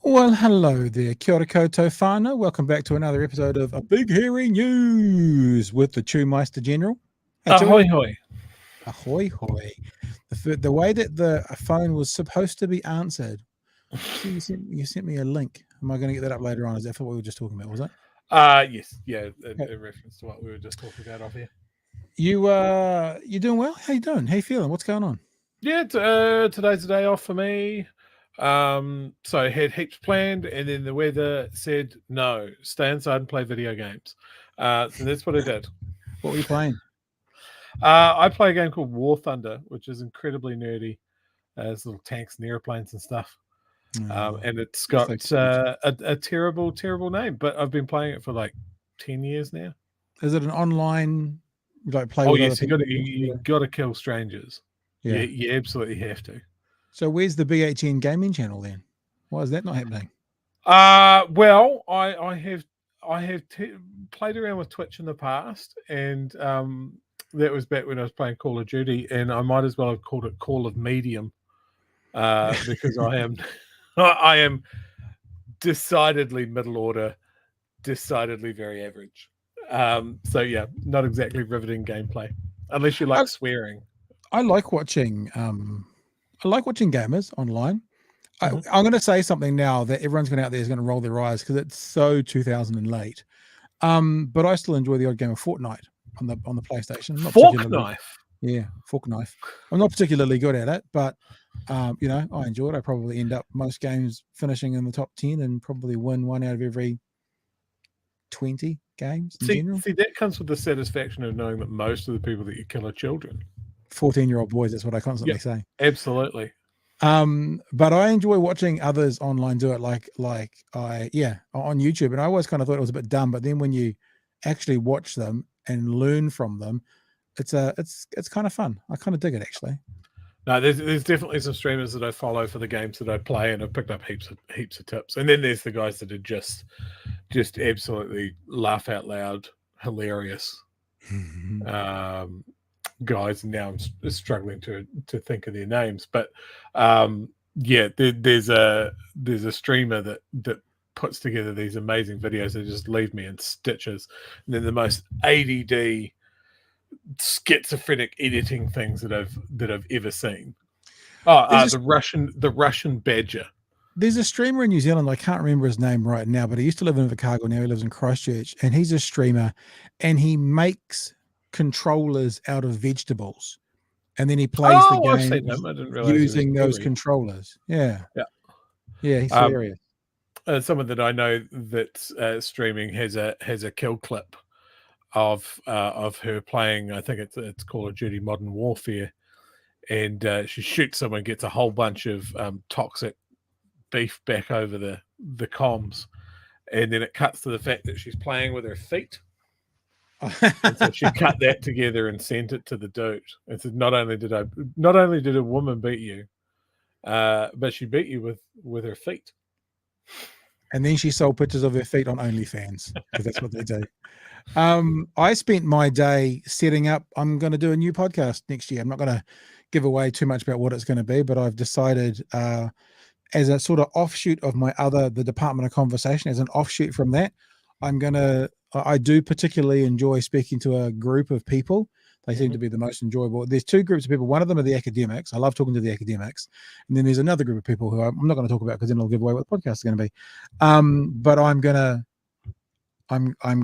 Well, hello there, kia ora koutou whānau. Welcome back to another episode of A Big Hairy News with the Chewmeister General. Ahoy, hoy. Ahoy, hoy. The way that the phone was supposed to be answered, so you sent me a link. Am I going to get that up later on? Is that what we were just talking about, was it? Yes, yeah, in reference to what we were just talking about off here. You doing well? How you doing? How you feeling? What's going on? Yeah, today's a day off for me. So I had heaps planned, and then the weather said no, stay inside and play video games. So that's what I did. What were you playing? I play a game called War Thunder, which is incredibly nerdy. There's little tanks and airplanes and stuff. And it's got a terrible, terrible name, but I've been playing it for like 10 years now. Is it an online play? Oh yes, you got to kill strangers. Yeah, you absolutely have to. So where's the BHN gaming channel then? Why is that not happening? Well, I have played around with Twitch in the past, and that was back when I was playing Call of Duty, and I might as well have called it Call of Medium, because I am decidedly middle order, decidedly very average. So yeah, not exactly riveting gameplay, unless you like swearing. I like watching gamers online. I'm going to say something now that everyone's going out there is going to roll their eyes because it's so 2008. But I still enjoy the odd game of Fortnite on the PlayStation. Fork knife. I'm not particularly good at it, but I enjoy it. I probably end up most games finishing in the top 10 and probably win one out of every 20 games in general. See, that comes with the satisfaction of knowing that most of the people that you kill are children. 14-year-old boys, that's what I constantly say. Absolutely. But I enjoy watching others online do it like on YouTube, and I always kind of thought it was a bit dumb, but then when you actually watch them and learn from them, it's kind of fun. I kind of dig it, actually. No, there's definitely some streamers that I follow for the games that I play, and I've picked up heaps of tips. And then there's the guys that are just absolutely laugh out loud, hilarious guys. And now I'm struggling to think of their names, but there's a streamer that puts together these amazing videos that just leave me in stitches. And then the most ADD schizophrenic editing things that I've ever seen. The Russian Badger. There's a streamer in New Zealand, I can't remember his name right now, but he used to live in Invercargill, now he lives in Christchurch, and he's a streamer, and he makes controllers out of vegetables, and then he plays the game using those controllers. Yeah, he's hilarious. Someone that I know that's streaming has a kill clip of her playing, I think it's Call of Duty Modern Warfare, and she shoots someone, gets a whole bunch of toxic beef back over the comms, and then it cuts to the fact that she's playing with her feet. And so she cut that together and sent it to the dude and said, not only did a woman beat you, but she beat you with her feet. And then she sold pictures of her feet on OnlyFans, because that's what they do. I spent my day setting up. I'm going to do a new podcast next year. I'm not going to give away too much about what it's going to be, but I've decided as a sort of offshoot of the Department of Conversation, as an offshoot from that, I do particularly enjoy speaking to a group of people. They seem to be the most enjoyable. There's two groups of people. One of them are the academics. I love talking to the academics. And then there's another group of people who I'm not going to talk about because then I'll give away what the podcast is going to be. But I'm going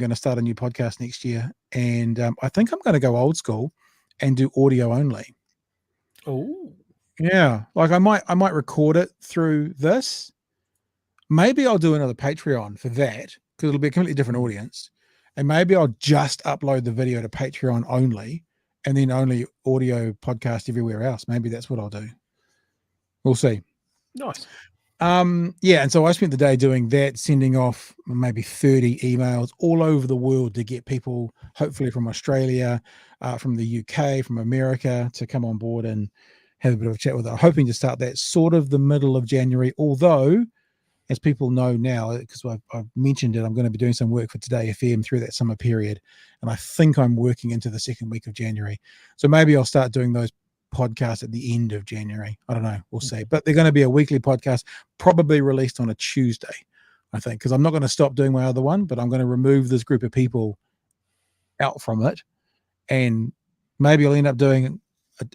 to start a new podcast next year. And I think I'm going to go old school and do audio only. Oh, yeah. Like I might record it through this. Maybe I'll do another Patreon for that, because it'll be a completely different audience. And maybe I'll just upload the video to Patreon only, and then only audio podcast everywhere else. Maybe that's what I'll do. We'll see. Nice. Yeah, and so I spent the day doing that, sending off maybe 30 emails all over the world to get people, hopefully from Australia, from the UK, from America, to come on board and have a bit of a chat with it. I'm hoping to start that sort of the middle of January, although, as people know now, because I've mentioned it, I'm going to be doing some work for Today FM through that summer period, and I think I'm working into the second week of January. So maybe I'll start doing those podcast at the end of January. I don't know. We'll see. But they're going to be a weekly podcast, probably released on a Tuesday, I think, because I'm not going to stop doing my other one, but I'm going to remove this group of people out from it. And maybe I'll end up doing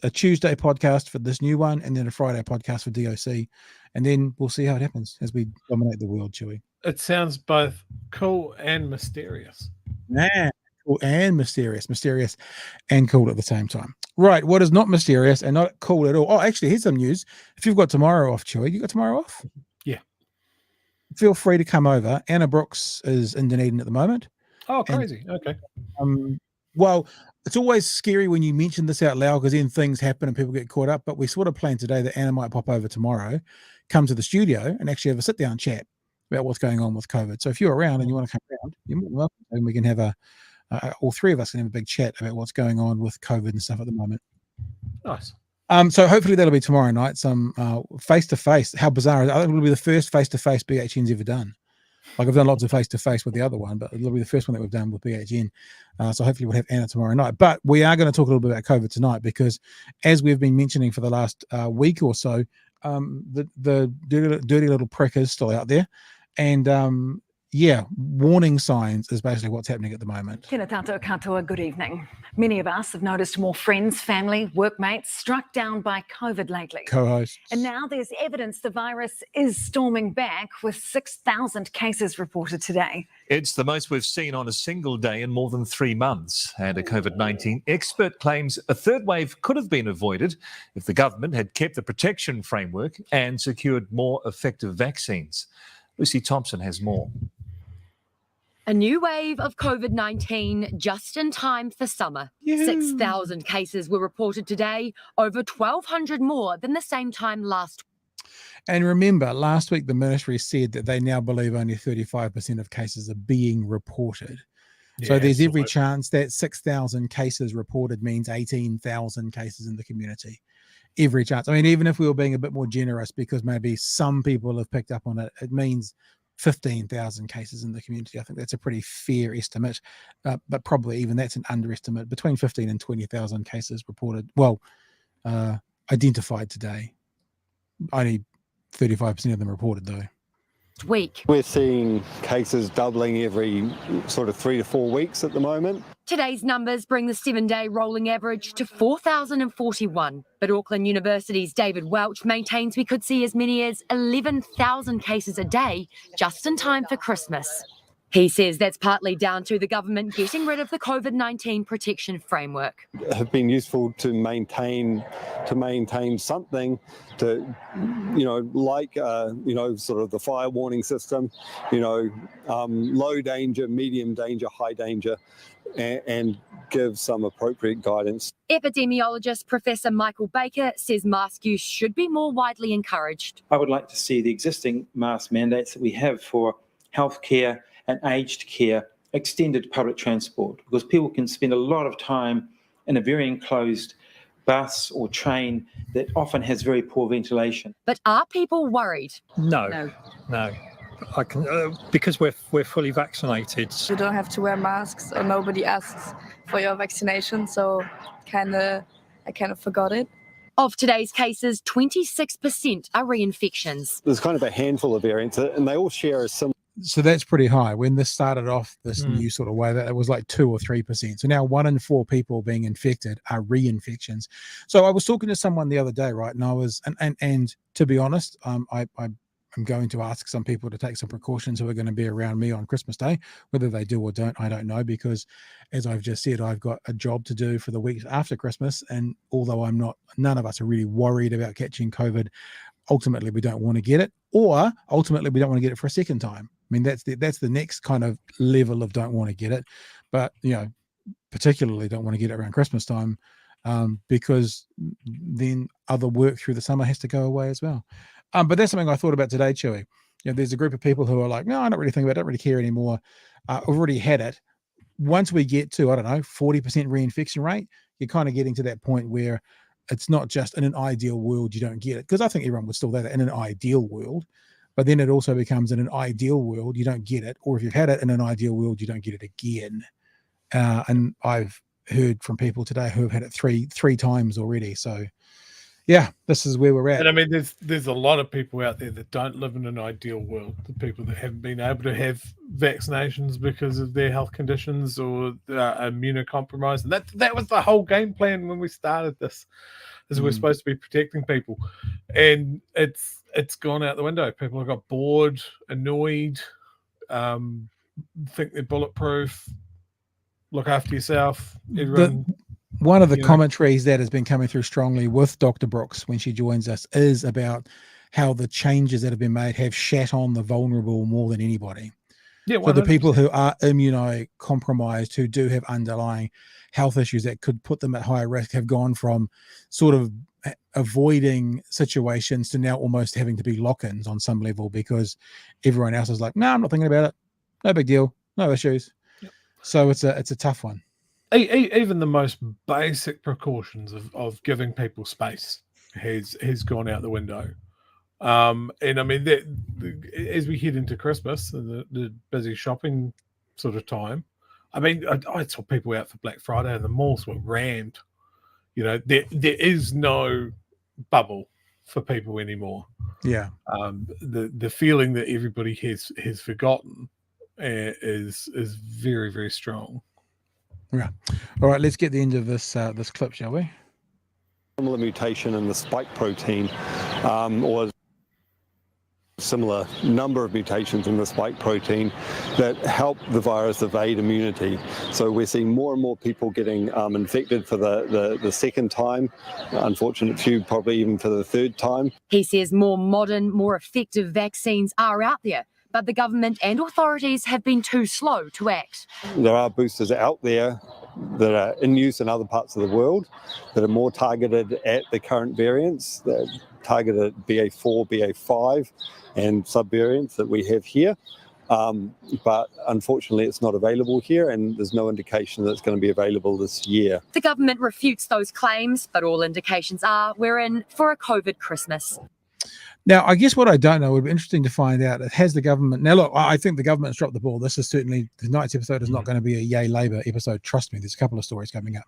a Tuesday podcast for this new one, and then a Friday podcast for DOC. And then we'll see how it happens as we dominate the world, Chewy. It sounds both cool and mysterious. Nah, cool and mysterious. Mysterious and cool at the same time. Right, what is not mysterious and not cool at all? Oh, actually, here's some news. If you've got tomorrow off, Chewy, you got tomorrow off? Yeah. Feel free to come over. Anna Brooks is in Dunedin at the moment. Oh, crazy. Okay. Well, it's always scary when you mention this out loud because then things happen and people get caught up. But we sort of planned today that Anna might pop over tomorrow, come to the studio and actually have a sit-down chat about what's going on with COVID. So if you're around and you want to come around, you're more than welcome, and we can have all three of us can have a big chat about what's going on with COVID and stuff at the moment. Nice. So hopefully that'll be tomorrow night. Some face-to-face. How bizarre. I think it'll be the first face-to-face BHN's ever done. Like I've done lots of face-to-face with the other one, but it'll be the first one that we've done with BHN. So hopefully we'll have Anna tomorrow night. But we are going to talk a little bit about COVID tonight because, as we've been mentioning for the last week or so, the dirty little prick is still out there. And warning signs is basically what's happening at the moment. Tēnā tātou katoa, good evening. Many of us have noticed more friends, family, workmates struck down by COVID lately. Co-hosts. And now there's evidence the virus is storming back with 6,000 cases reported today. It's the most we've seen on a single day in more than 3 months. And a COVID-19 expert claims a third wave could have been avoided if the government had kept the protection framework and secured more effective vaccines. Lucy Thompson has more. A new wave of COVID-19 just in time for summer. 6,000 cases were reported today, over 1,200 more than the same time last week. And remember, last week the ministry said that they now believe only 35% of cases are being reported. Yeah, so there's every chance that 6,000 cases reported means 18,000 cases in the community. Every chance. I mean, even if we were being a bit more generous because maybe some people have picked up on it, it means 15,000 cases in the community. I think that's a pretty fair estimate, but probably even that's an underestimate. Between 15 and 20,000 cases reported, identified today. Only 35% of them reported, though. Week. We're seeing cases doubling every sort of 3 to 4 weeks at the moment. Today's numbers bring the 7-day rolling average to 4,041. But Auckland University's David Welch maintains we could see as many as 11,000 cases a day just in time for Christmas. He says that's partly down to the government getting rid of the COVID-19 protection framework. Have been useful to maintain something to, sort of the fire warning system, low danger, medium danger, high danger, and give some appropriate guidance. Epidemiologist Professor Michael Baker says mask use should be more widely encouraged. I would like to see the existing mask mandates that we have for healthcare and aged care extended to public transport, because people can spend a lot of time in a very enclosed bus or train that often has very poor ventilation. But are people worried? No. I can because we're fully vaccinated. You don't have to wear masks, or nobody asks for your vaccination, so I kind of forgot it. Of today's cases, 26% are reinfections. There's kind of a handful of variants, and they all share a similar. So that's pretty high. When this started off, this new sort of way, that it was like 2 or 3%. So now 1 in 4 people being infected are reinfections. So I was talking to someone the other day, right? And I was, and to be honest, I'm going to ask some people to take some precautions who are going to be around me on Christmas Day. Whether they do or don't, I don't know, because as I've just said, I've got a job to do for the weeks after Christmas. And although none of us are really worried about catching COVID, ultimately we don't want to get it, or ultimately we don't want to get it for a second time. mean, that's the next kind of level of don't want to get it, but particularly don't want to get it around Christmas time, because then other work through the summer has to go away as well. But that's something I thought about today, Chewy. There's a group of people who are like, no, I don't really think about it, I don't really care anymore. I've already had it. Once we get to, 40% reinfection rate, you're kind of getting to that point where it's not just in an ideal world you don't get it, because I think everyone would still do that in an ideal world, but then it also becomes in an ideal world you don't get it, or if you've had it in an ideal world you don't get it again. And I've heard from people today who have had it three times already. So yeah, this is where we're at. And I mean, there's a lot of people out there that don't live in an ideal world. The people that haven't been able to have vaccinations because of their health conditions or immunocompromised. And that was the whole game plan when we started this, is we're supposed to be protecting people. And it's gone out the window. People have got bored, annoyed, think they're bulletproof. Look after yourself. Everyone. One of the commentaries that has been coming through strongly with Dr. Brooks when she joins us is about how the changes that have been made have shat on the vulnerable more than anybody. Yeah, so the people who are immunocompromised, who do have underlying health issues that could put them at higher risk, have gone from sort of avoiding situations to now almost having to be lock-ins on some level, because everyone else is like, no, I'm not thinking about it. No big deal. No issues. Yep. So it's a tough one. Even the most basic precautions of giving people space has gone out the window. And I mean, as we head into Christmas and the busy shopping sort of time, I mean, I saw people out for Black Friday and the malls were rammed. There is no bubble for people anymore. Yeah. The feeling that everybody has forgotten is very, very strong. Yeah. All right, let's get the end of this clip, shall we? Similar mutation in the spike protein, or similar number of mutations in the spike protein that help the virus evade immunity. So we're seeing more and more people getting infected for the second time. Unfortunate few, probably even for the third time. He says more modern, more effective vaccines are out there, but the government and authorities have been too slow to act. There are boosters out there that are in use in other parts of the world that are more targeted at the current variants, that targeted BA4, BA5 and subvariants that we have here. But unfortunately, it's not available here, and there's no indication that it's going to be available this year. The government refutes those claims, but all indications are we're in for a COVID Christmas. Now, I guess what I don't know would be interesting to find out. Has the government... Now, look, I think the government's dropped the ball. This is certainly... Tonight's episode is not going to be a Yay Labour episode. Trust me, there's a couple of stories coming up.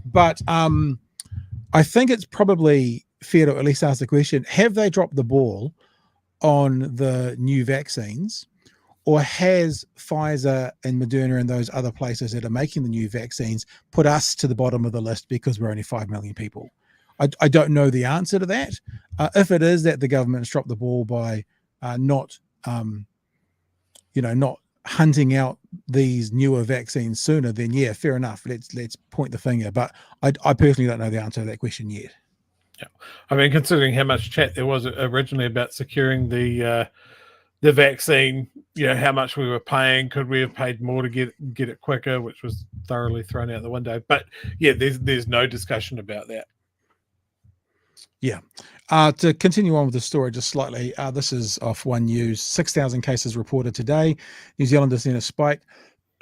But I think it's probably fair to at least ask the question, have they dropped the ball on the new vaccines? Or has Pfizer and Moderna and those other places that are making the new vaccines put us to the bottom of the list because we're only 5 million people? I don't know the answer to that. If it is that the government's dropped the ball by not hunting out these newer vaccines sooner, then yeah, fair enough. Let's point the finger. But I personally don't know the answer to that question yet. Yeah, I mean, considering how much chat there was originally about securing the vaccine, how much we were paying, could we have paid more to get it quicker, which was thoroughly thrown out the window. But yeah, there's no discussion about that. Yeah. To continue on with the story just slightly, this is off One News. 6,000 cases reported today. New Zealand has seen a spike,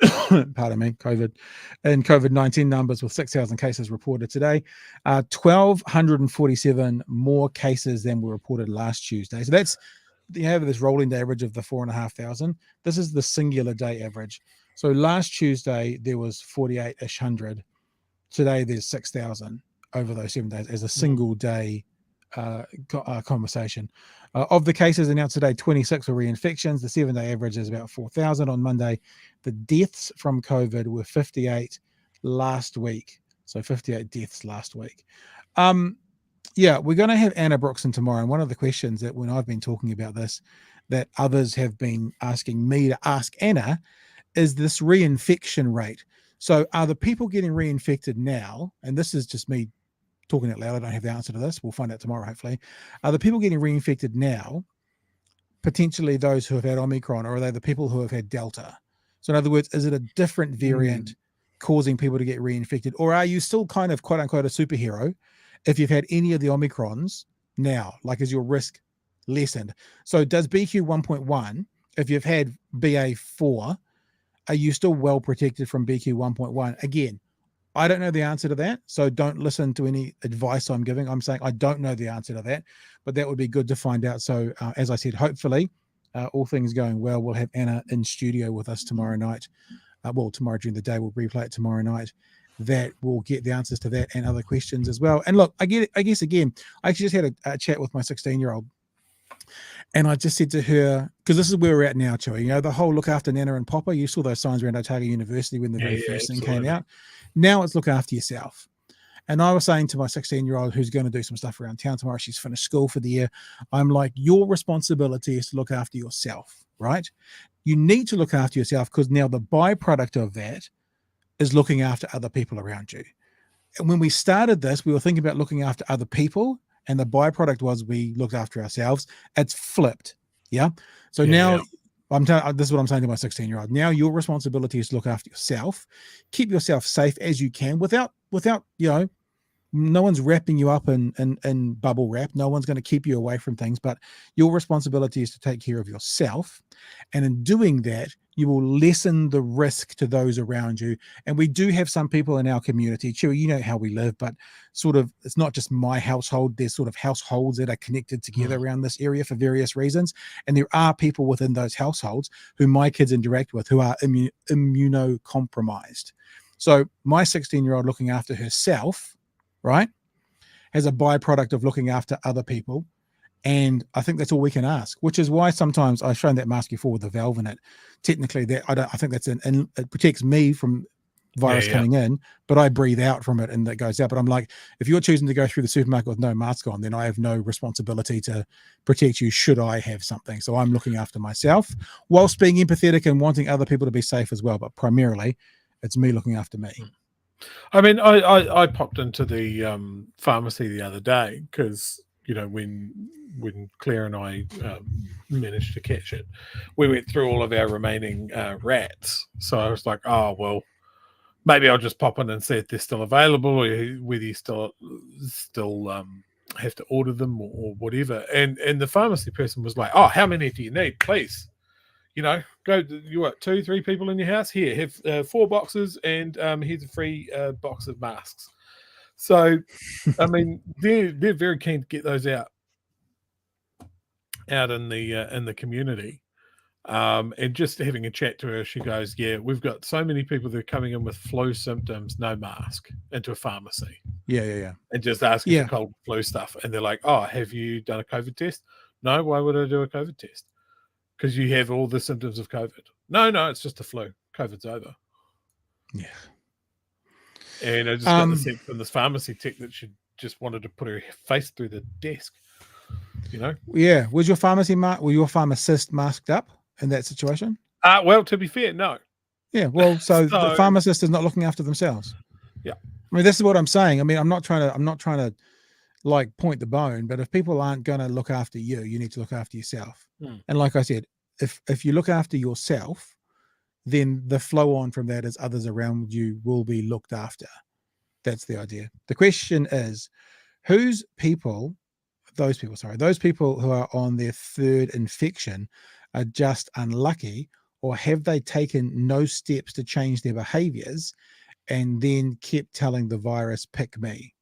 pardon me, COVID-19 numbers with 6,000 cases reported today. 1,247 more cases than were reported last Tuesday. So that's, you have this rolling day average of the 4,500. This is the singular day average. So last Tuesday, there was 48-ish hundred. Today, there's 6,000 over those 7 days as a single day conversation. Of the cases announced today, 26 were reinfections. The 7-day average is about 4,000 on Monday. The deaths from COVID were 58 last week. So 58 deaths last week. Yeah, we're going to have Anna Brookson tomorrow. And one of the questions that when I've been talking about this, that others have been asking me to ask Anna, is this reinfection rate. So are the people getting reinfected now, and this is just me talking out loud, I don't have the answer to this, we'll find out tomorrow hopefully, are the people getting reinfected now potentially those who have had Omicron, or are they the people who have had Delta? So in other words, is it a different variant causing people to get reinfected? Or are you still kind of quote unquote a superhero if you've had any of the Omicrons now? Like, is your risk lessened? So does BQ 1.1, if you've had BA4, are you still well protected from BQ 1.1? Again, I don't know the answer to that, so don't listen to any advice I'm giving. I'm saying I don't know the answer to that, but that would be good to find out. So as I said, hopefully, all things going well, we'll have Anna in studio with us tomorrow night. Well, tomorrow during the day, we'll replay it tomorrow night. That will get the answers to that and other questions as well. And look, I guess again, I actually just had a chat with my 16-year-old. And I just said to her, because this is where we're at now, Chewy, you know, the whole look after Nana and Papa, you saw those signs around Otago University when the very first thing came out. Now it's look after yourself. And I was saying to my 16-year-old who's going to do some stuff around town tomorrow, she's finished school for the year, I'm like, your responsibility is to look after yourself, right? You need to look after yourself because now the byproduct of that is looking after other people around you. And when we started this, we were thinking about looking after other people, and the byproduct was we looked after ourselves. It's flipped. Yeah. So now this is what I'm saying to my 16-year-old. Now your responsibility is to look after yourself, keep yourself safe as you can without, you know, no one's wrapping you up in bubble wrap. No one's going to keep you away from things, but your responsibility is to take care of yourself. And in doing that, you will lessen the risk to those around you. And we do have some people in our community, Chewy, you know how we live, but sort of, it's not just my household. There's sort of households that are connected together around this area for various reasons. And there are people within those households who my kids interact with who are immunocompromised. So my 16-year-old looking after herself, right, as a byproduct of looking after other people. And I think that's all we can ask, which is why sometimes I've shown that mask before with the valve in it. Technically, that I think that's and it protects me from virus coming in, but I breathe out from it and that goes out. But I'm like, if you're choosing to go through the supermarket with no mask on, then I have no responsibility to protect you should I have something. So I'm looking after myself whilst being empathetic and wanting other people to be safe as well. But primarily, it's me looking after me. I mean, I popped into the pharmacy the other day because, you know, when Claire and I managed to catch it, we went through all of our remaining rats. So I was like, oh, well, maybe I'll just pop in and see if they're still available or whether you still have to order them or whatever. And the pharmacy person was like, oh, how many do you need, please? You know, go, you what, 2-3 people in your house? Here, have 4 boxes and here's a free box of masks. So, I mean, they're very keen to get those out in the community. And just having a chat to her, she goes, yeah, we've got so many people that are coming in with flu symptoms, no mask, into a pharmacy. Yeah. And just asking for cold flu stuff. And they're like, oh, have you done a COVID test? No, why would I do a COVID test? Because you have all the symptoms of COVID. No, it's just a flu. COVID's over. Yeah. And I just got the sense from this pharmacy tech that she just wanted to put her face through the desk. You know? Yeah. Was your pharmacist masked up in that situation? Well, to be fair, no. Yeah. Well, so the pharmacist is not looking after themselves. Yeah. I mean, this is what I'm saying. I mean, I'm not trying to like point the bone, but if people aren't going to look after you, you need to look after yourself. And like I said, if you look after yourself, then the flow on from that is others around you will be looked after. That's the idea. The question is, those people who are on their third infection are just unlucky, or have they taken no steps to change their behaviors and then kept telling the virus, pick me?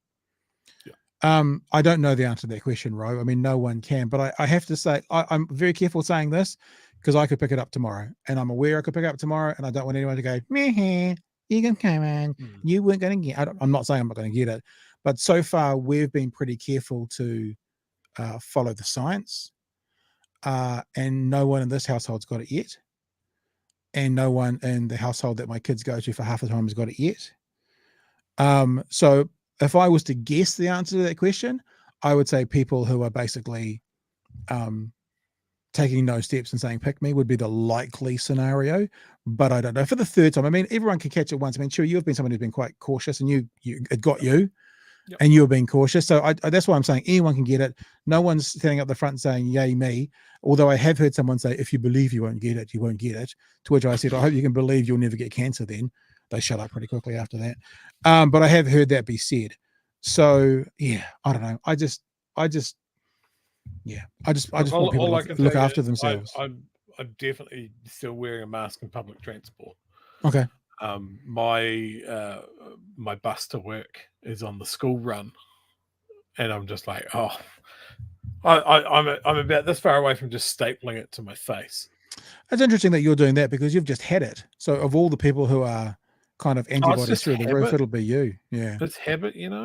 I don't know the answer to that question, Ro. I mean, no one can, but I have to say, I'm very careful saying this because I could pick it up tomorrow, and I'm aware I could pick it up tomorrow, and I don't want anyone to go, meh, you can come on, you weren't going to get it. I'm not saying I'm not going to get it, but so far we've been pretty careful to follow the science, and no one in this household's got it yet, and no one in the household that my kids go to for half the time has got it yet. So if I was to guess the answer to that question, I would say people who are basically taking no steps and saying pick me would be the likely scenario, but I don't know. For the third time, I mean, everyone can catch it once. I mean, sure, you've been someone who's been quite cautious, and it got you. and you were being cautious. So that's why I'm saying anyone can get it. No one's standing up the front saying, yay me. Although I have heard someone say, if you believe you won't get it, you won't get it. To which I said, I hope you can believe you'll never get cancer then. They shut up pretty quickly after that. But I have heard that be said. So yeah, I don't know. I just want people to look after themselves. I'm definitely still wearing a mask in public transport. Okay. My bus to work is on the school run, and I'm just like, I'm about this far away from just stapling it to my face. It's interesting that you're doing that because you've just had it. So of all the people who are kind of antibodies through the roof, it'll be you. Yeah, it's habit, and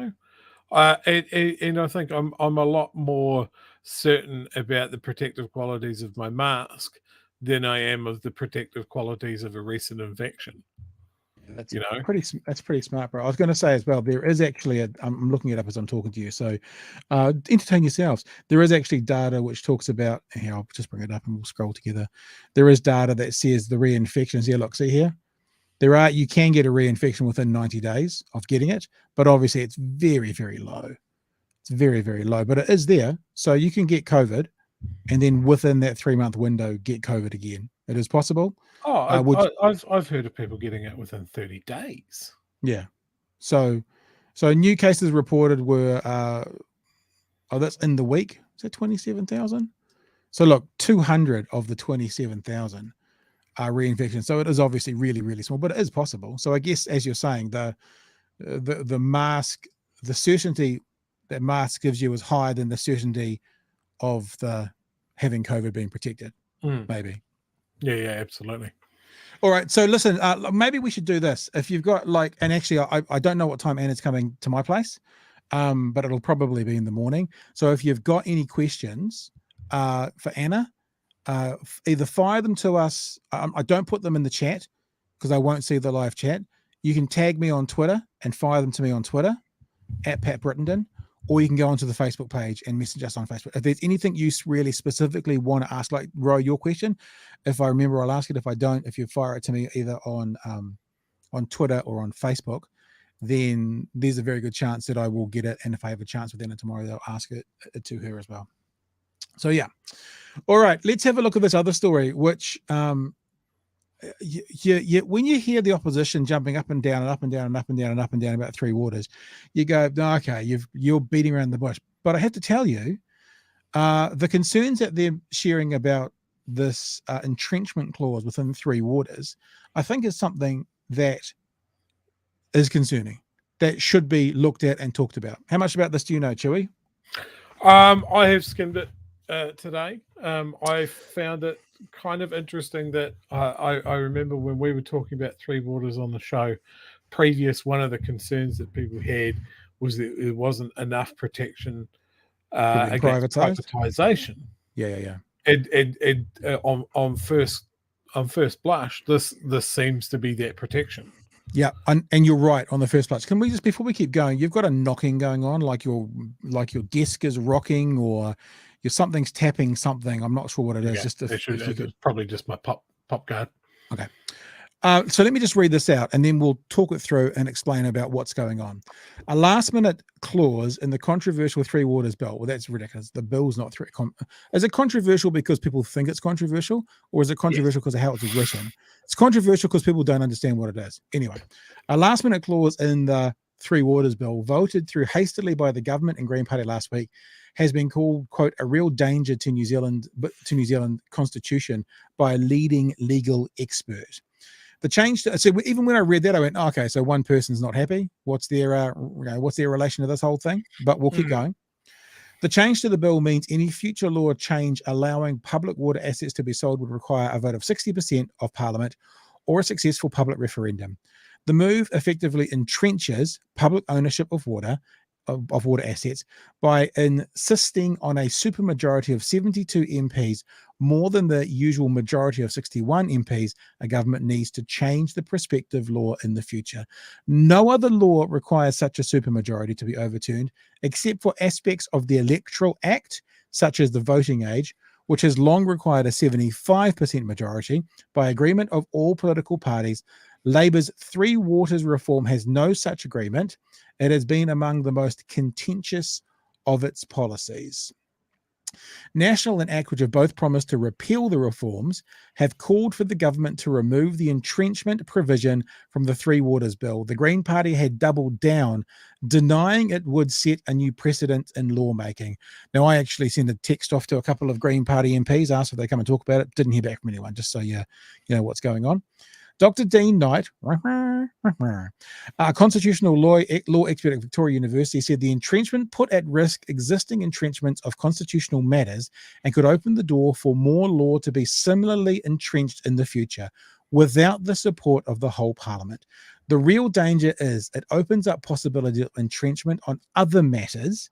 I think I'm a lot more certain about the protective qualities of my mask than I am of the protective qualities of a recent infection. That's pretty smart, bro. I was going to say as well, there is actually I'm looking it up as I'm talking to you, so entertain yourselves. There is actually data which talks about, here, I'll just bring it up and we'll scroll together. There is data that says the reinfections here. Look, see here, you can get a reinfection within 90 days of getting it, but obviously it's very, very low. It's very, very low, but it is there. So you can get COVID and then within that 3-month window, get COVID again. It is possible. I've heard of people getting it within 30 days. Yeah. So new cases reported were, that's in the week. Is that 27,000? So look, 200 of the 27,000 are reinfections. So it is obviously really, really small, but it is possible. So I guess, as you're saying, the mask, the certainty that mask gives you is higher than the certainty of the having COVID being protected, maybe. Yeah, absolutely. All right. So listen, maybe we should do this. If you've got and actually, I don't know what time Anna's coming to my place, but it'll probably be in the morning. So if you've got any questions for Anna, either fire them to us. I don't put them in the chat because I won't see the live chat. You can tag me on Twitter and fire them to me on Twitter at Pat Brittenden, or you can go onto the Facebook page and message us on Facebook. If there's anything you really specifically want to ask, like Ro, your question, if I remember, I'll ask it. If I don't, if you fire it to me either on Twitter or on Facebook, then there's a very good chance that I will get it. And if I have a chance with Anna tomorrow, they'll ask it to her as well. So yeah. All right, let's have a look at this other story, which when you hear the opposition jumping up and down and up and down and up and down and up and down about 3Waters, you go, no, okay, you're beating around the bush. But I have to tell you, the concerns that they're sharing about this entrenchment clause within 3Waters, I think is something that is concerning, that should be looked at and talked about. How much about this do you know, Chewy? I have skimmed it today. I found it kind of interesting that I remember when we were talking about 3Waters on the show previous, one of the concerns that people had was that there wasn't enough protection against privatization. Yeah. And on first blush, this seems to be that protection. Yeah, and you're right on the first blush. Can we just, before we keep going, you've got a knocking going on, like your desk is rocking or something's tapping something. I'm not sure what it is. Yeah, Just if you could, probably just my pop guard. Okay. So let me just read this out and then we'll talk it through and explain about what's going on. A last minute clause in the controversial 3Waters bill. Well, that's ridiculous. The bill's not is it controversial because people think it's controversial, or is it controversial because of how it's written? It's controversial because people don't understand what it is. Anyway, a last minute clause in the 3Waters bill, voted through hastily by the government and Green Party last week, has been called, quote, a real danger to New Zealand constitution by a leading legal expert. The change so even when I read that, I went, okay, so one person's not happy. What's their relation to this whole thing? But we'll keep going. The change to the bill means any future law change allowing public water assets to be sold would require a vote of 60% of Parliament or a successful public referendum. The move effectively entrenches public ownership of water assets by insisting on a supermajority of 72 MPs, more than the usual majority of 61 MPs, a government needs to change the prospective law in the future. No other law requires such a supermajority to be overturned, except for aspects of the Electoral Act, such as the voting age, which has long required a 75% majority by agreement of all political parties. Labour's 3Waters reform has no such agreement. It has been among the most contentious of its policies. National and ACT, which have both promised to repeal the reforms, have called for the government to remove the entrenchment provision from the 3Waters bill. The Green Party had doubled down, denying it would set a new precedent in lawmaking. Now, I actually sent a text off to a couple of Green Party MPs, asked if they come and talk about it. Didn't hear back from anyone, just so you know what's going on. Dr. Dean Knight, a constitutional law expert at Victoria University, said the entrenchment put at risk existing entrenchments of constitutional matters and could open the door for more law to be similarly entrenched in the future without the support of the whole parliament. The real danger is it opens up possibility of entrenchment on other matters.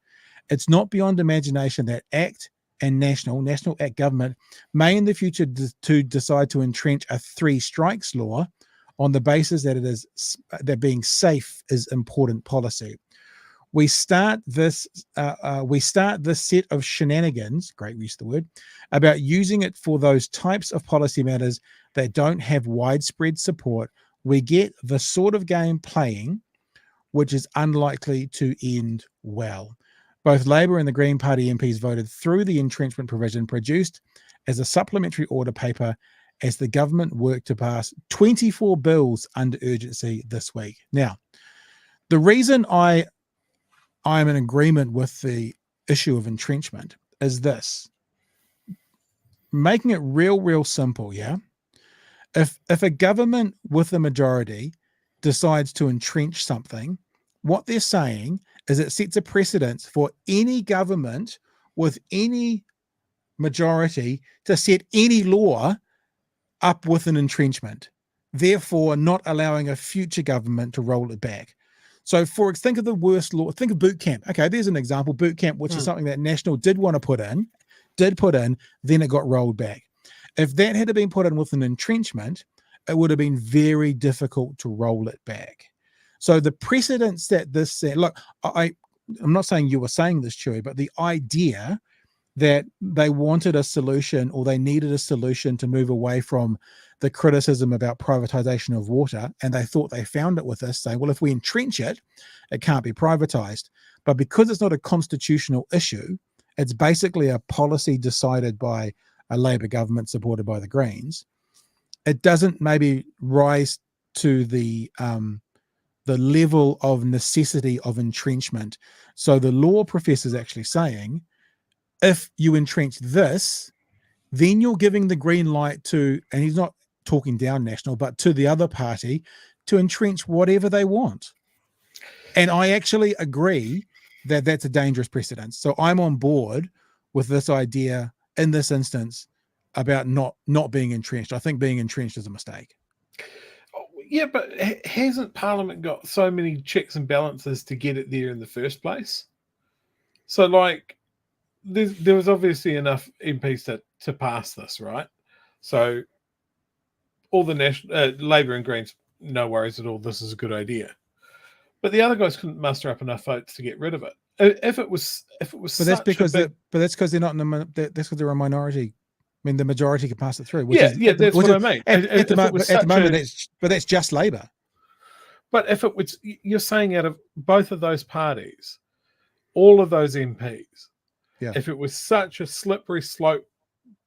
It's not beyond imagination that ACT and National ACT government may in the future decide to entrench a 3 strikes law on the basis that being safe is important policy. We start this set of shenanigans, great use of the word, about using it for those types of policy matters that don't have widespread support. We get the sort of game playing which is unlikely to end well. Both Labour and the Green Party MPs voted through the entrenchment provision produced as a supplementary order paper as the government worked to pass 24 bills under urgency this week. Now, the reason I'm in agreement with the issue of entrenchment is this. Making it real simple, yeah? If a government with a majority decides to entrench something, what they're saying is it sets a precedent for any government with any majority to set any law up with an entrenchment, therefore not allowing a future government to roll it back. So think of the worst law, think of boot camp. Okay, there's an example, boot camp, which is something that National did want to put in, then it got rolled back. If that had been put in with an entrenchment, it would have been very difficult to roll it back. So the precedents that this said, look, I'm not saying you were saying this, Chewy, but the idea that they wanted a solution or they needed a solution to move away from the criticism about privatization of water, and they thought they found it with this, saying, well, if we entrench it, it can't be privatized. But because it's not a constitutional issue, it's basically a policy decided by a Labour government supported by the Greens. It doesn't maybe rise to the level of necessity of entrenchment. So the law professor is actually saying, if you entrench this, then you're giving the green light to, and he's not talking down National, but to the other party to entrench whatever they want. And I actually agree that that's a dangerous precedent. So I'm on board with this idea in this instance about not being entrenched. I think being entrenched is a mistake. Yeah, but hasn't Parliament got so many checks and balances to get it there in the first place? So, like, there was obviously enough MPs to pass this, right? So, all the Labour and Greens, no worries at all. This is a good idea. But the other guys couldn't muster up enough votes to get rid of it. If it was, but that's because they're not in that's because they're a minority. I mean, the majority can pass it through. That's what I mean. At the moment, that's just Labour. But if it was, you're saying out of both of those parties, all of those MPs, if it was such a slippery slope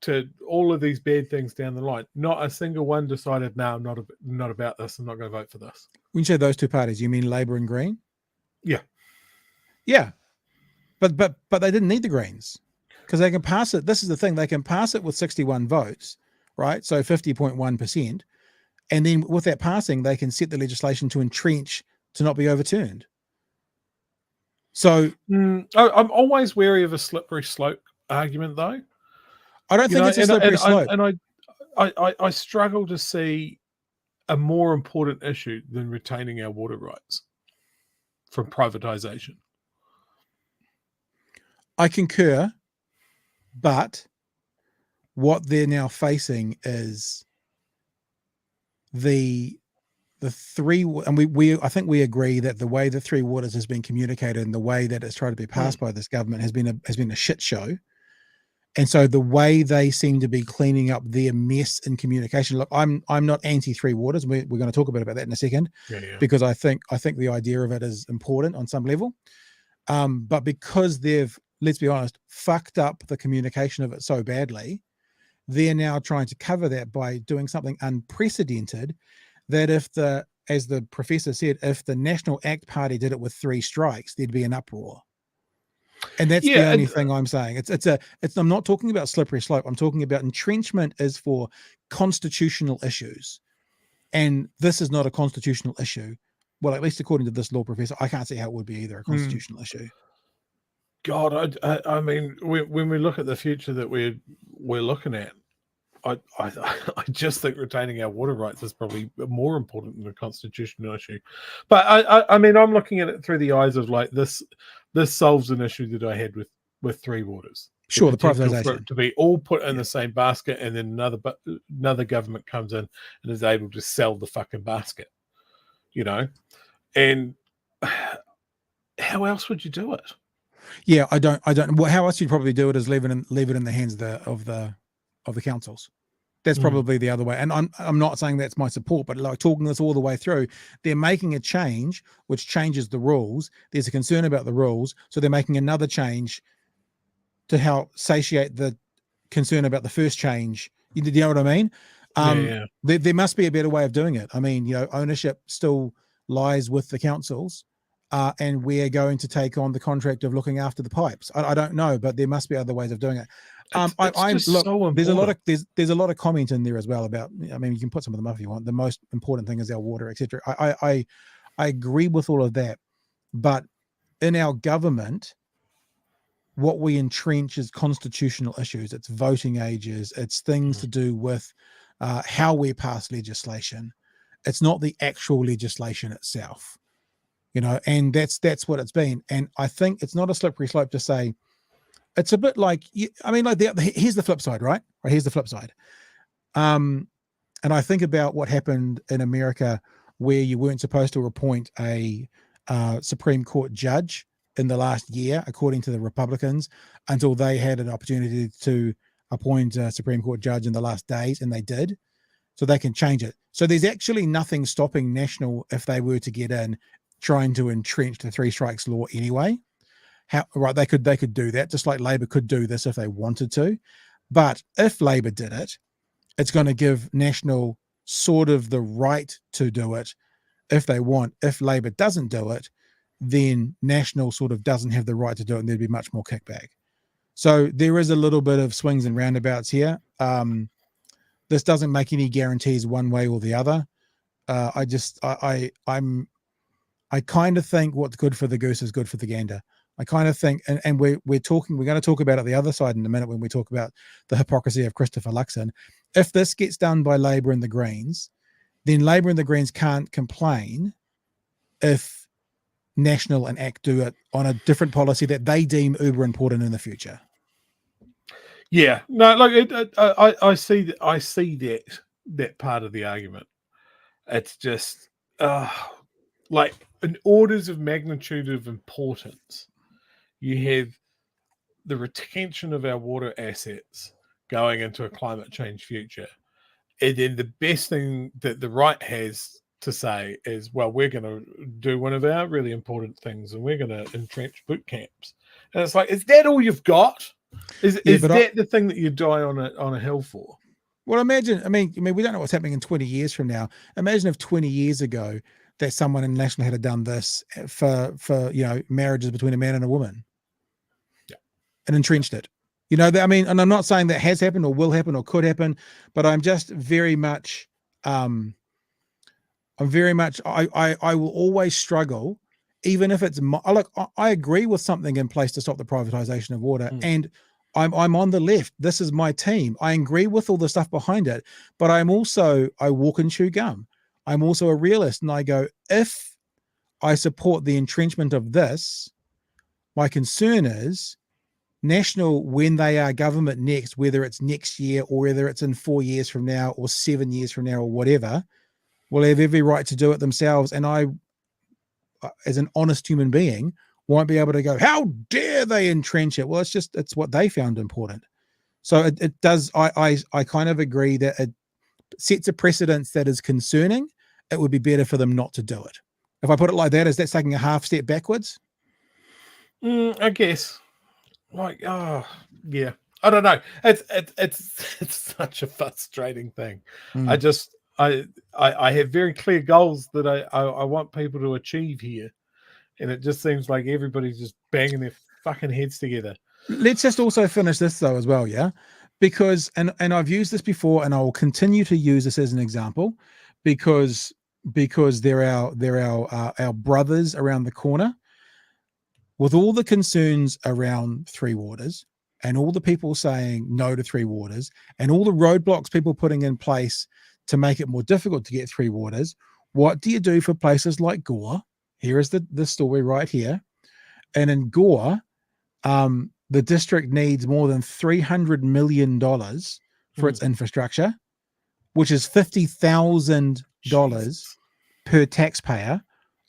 to all of these bad things down the line, not a single one decided, no, I'm not about this. I'm not going to vote for this. When you say those two parties, you mean Labour and Green? Yeah. Yeah. But they didn't need the Greens because they can pass it. This is the thing. They can pass it with 61 votes, right? So 50.1%. And then with that passing, they can set the legislation to entrench to not be overturned. So I'm always wary of a slippery slope argument, though. I don't think it's a slippery slope. And I struggle to see a more important issue than retaining our water rights from privatization. I concur, but what they're now facing is the three, and I think we agree that the way the 3Waters has been communicated and the way that it's tried to be passed by this government has been a shit show. And so the way they seem to be cleaning up their mess in communication, look, I'm not anti 3Waters. We're going to talk a bit about that in a second, because I think the idea of it is important on some level. But because they've, let's be honest, fucked up the communication of it so badly, they're now trying to cover that by doing something unprecedented, that as the professor said, if the National ACT Party did it with 3 strikes, there'd be an uproar. And that's the only thing I'm saying. I'm not talking about slippery slope. I'm talking about entrenchment is for constitutional issues. And this is not a constitutional issue. Well, at least according to this law professor, I can't see how it would be either a constitutional issue. God, I mean, when we look at the future that we're looking at, I just think retaining our water rights is probably more important than a constitutional issue. But I mean, I'm looking at it through the eyes of like this solves an issue that I had with 3Waters. Sure, the privatization. For it to be all put in the same basket, and then another government comes in and is able to sell the fucking basket, and how else would you do it? Yeah, I don't. Well, how else you'd probably do it is leave it in the hands of the councils. That's probably the other way. And I'm not saying that's my support, but like talking this all the way through, they're making a change which changes the rules. There's a concern about the rules, so they're making another change to help satiate the concern about the first change. You know what I mean? There must be a better way of doing it. I mean, ownership still lies with the councils. And we're going to take on the contract of looking after the pipes. I don't know, but there must be other ways of doing it. There's a lot of comment in there as well about. I mean, you can put some of them up if you want. The most important thing is our water, etc. I agree with all of that, but in our government, what we entrench is constitutional issues. It's voting ages. It's things to do with how we pass legislation. It's not the actual legislation itself. And that's what it's been. And I think it's not a slippery slope to say, it's a bit like, here's the flip side, right? Here's the flip side. And I think about what happened in America, where you weren't supposed to appoint a Supreme Court judge in the last year, according to the Republicans, until they had an opportunity to appoint a Supreme Court judge in the last days, and they did. So they can change it. So there's actually nothing stopping National, if they were to get in, trying to entrench the 3 strikes law anyway. They could do that, just like Labour could do this if they wanted to. But if Labour did it, it's going to give National sort of the right to do it if they want. If Labour doesn't do it, then National sort of doesn't have the right to do it, and there'd be much more kickback. So there is a little bit of swings and roundabouts here. This doesn't make any guarantees one way or the other. I kind of think what's good for the goose is good for the gander. I kind of think, and we're going to talk about it the other side in a minute when we talk about the hypocrisy of Christopher Luxon. If this gets done by Labour and the Greens, then Labour and the Greens can't complain if National and ACT do it on a different policy that they deem uber important in the future. Yeah, no, like I see that part of the argument. It's just like in orders of magnitude of importance. You have the retention of our water assets going into a climate change future. And then the best thing that the right has to say is, well, we're going to do one of our really important things, and we're going to entrench boot camps. And it's like, is that all you've got? Is that the thing that you die on a hill for? Well, imagine, I mean, we don't know what's happening in 20 years from now. Imagine if 20 years ago that someone in National had done this for marriages between a man and a woman. Yeah. And entrenched it. And I'm not saying that has happened or will happen or could happen, but I'm just very much, I will always struggle, even if it's, I agree with something in place to stop the privatization of water. And I'm on the left. This is my team. I agree with all the stuff behind it, but I walk and chew gum. I'm also a realist, and I go, if I support the entrenchment of this, my concern is National, when they are government next, whether it's next year or whether it's in 4 years from now or 7 years from now or whatever, will have every right to do it themselves. And I, as an honest human being, won't be able to go, how dare they entrench it? Well, it's what they found important. So it does. I kind of agree that it sets a precedence that is concerning. It would be better for them not to do it. If I put it like that, is that taking a half step backwards? I guess. Like, oh yeah, I don't know. It's such a frustrating thing. I have very clear goals that I want people to achieve here, and it just seems like everybody's just banging their fucking heads together. Let's just also finish this though as well, yeah, because and I've used this before, and I will continue to use this as an example, because they're our brothers around the corner. With all the concerns around 3Waters and all the people saying no to 3Waters and all the roadblocks people putting in place to make it more difficult to get 3Waters, what do you do for places like Gore? Here is the story right here. And in Gore, the district needs more than $300 million for its infrastructure, which is $50,000 per taxpayer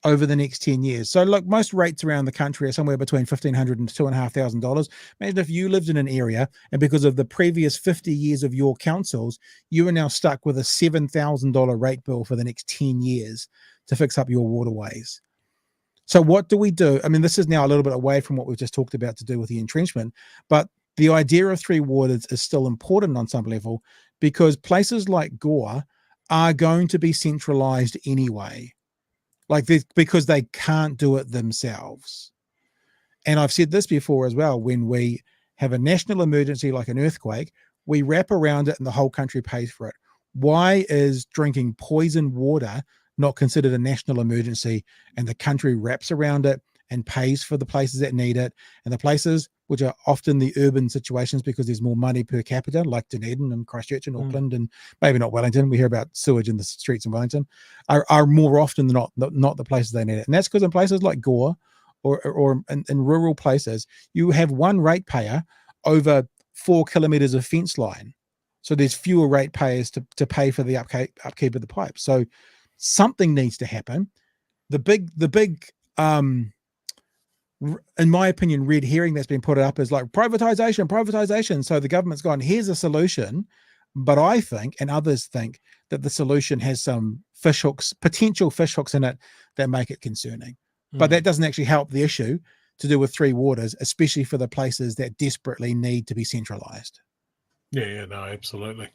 over the next 10 years. So look, most rates around the country are somewhere between $1,500 and $2,500. Imagine if you lived in an area and because of the previous 50 years of your councils, you are now stuck with a $7,000 rate bill for the next 10 years to fix up your waterways. So what do we do? I mean, this is now a little bit away from what we've just talked about to do with the entrenchment, but the idea of 3Waters is still important on some level because places like Gore are going to be centralized anyway. Like this, because they can't do it themselves. And I've said this before as well, when we have a national emergency like an earthquake, we wrap around it and the whole country pays for it. Why is drinking poison water not considered a national emergency and the country wraps around it and pays for the places that need it, and the places which are often the urban situations because there's more money per capita, like Dunedin and Christchurch and Auckland and maybe not Wellington. We hear about sewage in the streets in Wellington, are more often than not the places they need it. And that's because in places like Gore or in rural places, you have one ratepayer over 4 kilometres of fence line. So there's fewer ratepayers to pay for the upkeep of the pipe. So something needs to happen. The big in my opinion, red herring that's been put up is like privatization. So the government's gone, here's a solution. But I think, and others think, that the solution has some potential fish hooks in it that make it concerning. But that doesn't actually help the issue to do with 3Waters, especially for the places that desperately need to be centralized. Yeah, no, absolutely.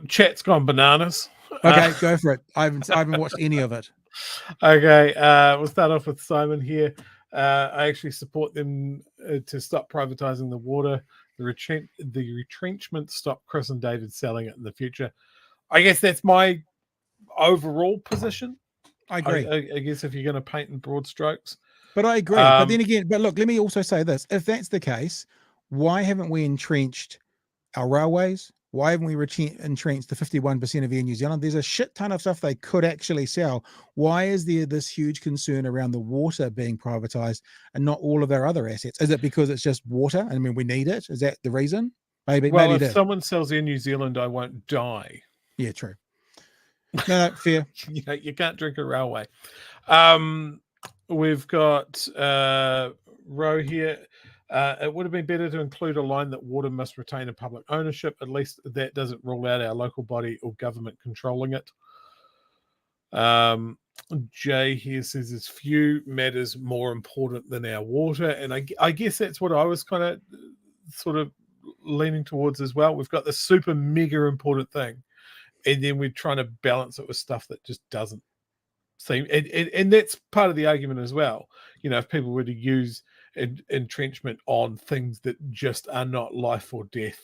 Chat's gone bananas. Okay, go for it. I haven't watched any of it. Okay, we'll start off with Simon here. I actually support them to stop privatizing the water. The retrenchment stop Chris and David selling it in the future. I guess that's my overall position. I agree. I guess if you're going to paint in broad strokes. But I agree. But then again, look, let me also say this. If that's the case, why haven't we entrenched our railways? Why haven't we entrenched the 51% of Air New Zealand? There's a shit ton of stuff they could actually sell. Why is there this huge concern around the water being privatized and not all of our other assets? Is it because it's just water? I mean, we need it. Is that the reason? Maybe. Well, maybe if someone sells Air New Zealand, I won't die. Yeah, true. No, fair. You can't drink a railway. We've got Row here. It would have been better to include a line that water must retain a public ownership. At least that doesn't rule out our local body or government controlling it. Jay here says there's few matters more important than our water. And I guess that's what I was kind of sort of leaning towards as well. We've got this super mega important thing. And then we're trying to balance it with stuff that just doesn't seem. And that's part of the argument as well. You know, if people were to use entrenchment on things that just are not life or death,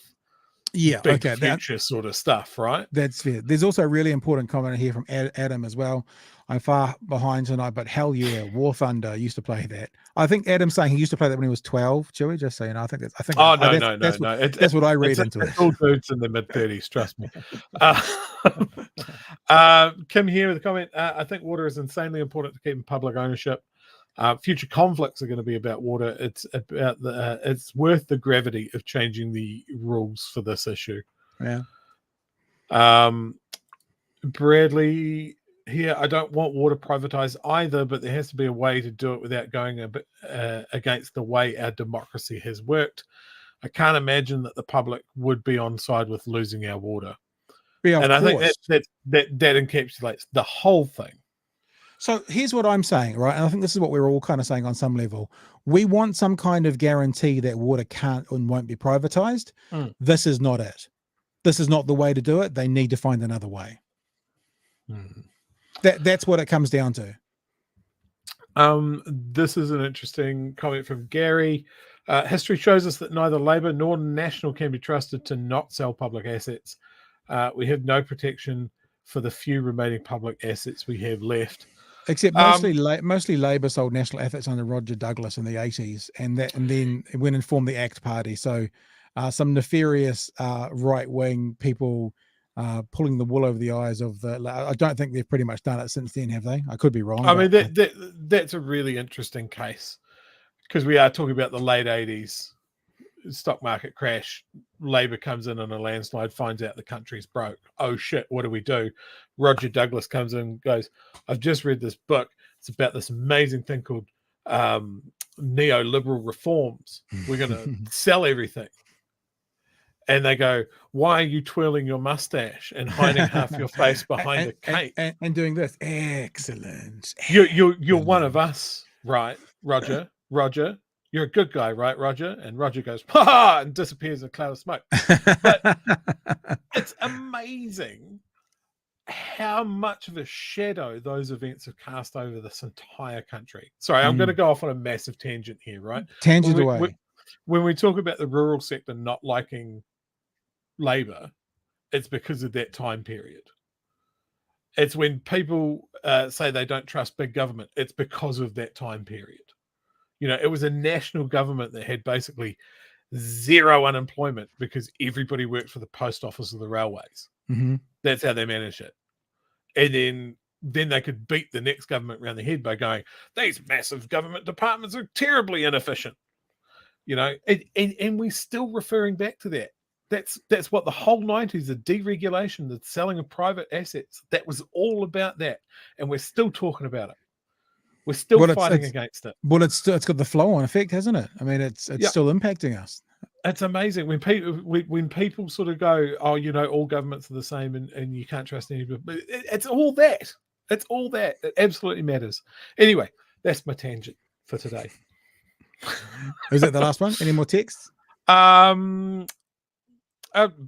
future sort of stuff, right? That's fair. There's also a really important comment here from Adam as well. I'm far behind tonight, but hell yeah, War Thunder used to play that. I think Adam's saying he used to play that when he was 12. Chewy, just so you know. That's what I read into it. It's all dudes in the mid-30s, trust me. Kim here with a comment. I think water is insanely important to keep in public ownership. Future conflicts are going to be about water. It's about it's worth the gravity of changing the rules for this issue. Yeah. Bradley here. I don't want water privatized either, but there has to be a way to do it without going a bit against the way our democracy has worked. I can't imagine that the public would be on side with losing our water. Yeah, and I of think course. that encapsulates the whole thing. So here's what I'm saying, right? And I think this is what we're all kind of saying on some level. We want some kind of guarantee that water can't and won't be privatized. This is not it. This is not the way to do it. They need to find another way. That's what it comes down to. This is an interesting comment from Gary. History shows us that neither Labour nor National can be trusted to not sell public assets. We have no protection for the few remaining public assets we have left. Except mostly Labour sold national assets under Roger Douglas in the 80s, and then it went and formed the ACT Party. So some nefarious right-wing people pulling the wool over the eyes of the. I don't think they've pretty much done it since then, have they? I could be wrong. I mean, that's a really interesting case, because we are talking about the late 80s stock market crash. Labour comes in on a landslide, finds out the country's broke. Oh shit, what do we do? Roger Douglas comes in and goes, I've just read this book. It's about this amazing thing called neoliberal reforms. We're going to sell everything. And they go, why are you twirling your mustache and hiding half your face behind a cape? And doing this. Excellent. You're one of us, right, Roger? Roger, you're a good guy, right, Roger? And Roger goes, ha ha, and disappears in a cloud of smoke. But it's amazing how much of a shadow those events have cast over this entire country. Sorry, I'm going to go off on a massive tangent here, right? Tangent away. When we talk about the rural sector not liking Labour, it's because of that time period. It's when people say they don't trust big government, it's because of that time period. You know, it was a national government that had basically zero unemployment because everybody worked for the post office or the railways. That's how they managed it. And then they could beat the next government around the head by going, these massive government departments are terribly inefficient. You know, and we're still referring back to that. That's what the whole 90s, the deregulation, the selling of private assets, that was all about that. And we're still talking about it. We're still fighting against it. Well, it's got the flow-on effect, hasn't it? I mean, it's still impacting us. It's amazing when people sort of go, oh, you know, all governments are the same and you can't trust anybody. But it's all that. It's all that. It absolutely matters. Anyway, that's my tangent for today. Is that the last one? Any more texts?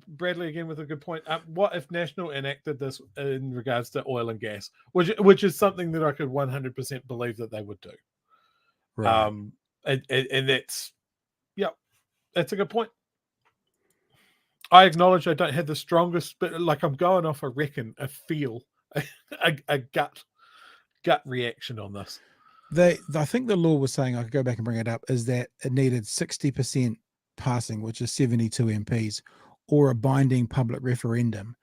Bradley again with a good point. What if National enacted this in regards to oil and gas, which is something that I could 100% believe that they would do. Right. And that's a good point. I acknowledge I don't have the strongest, but like I'm going off a feel, a gut reaction on this. I think the law was saying, I could go back and bring it up, is that it needed 60% passing, which is 72 MPs, or a binding public referendum.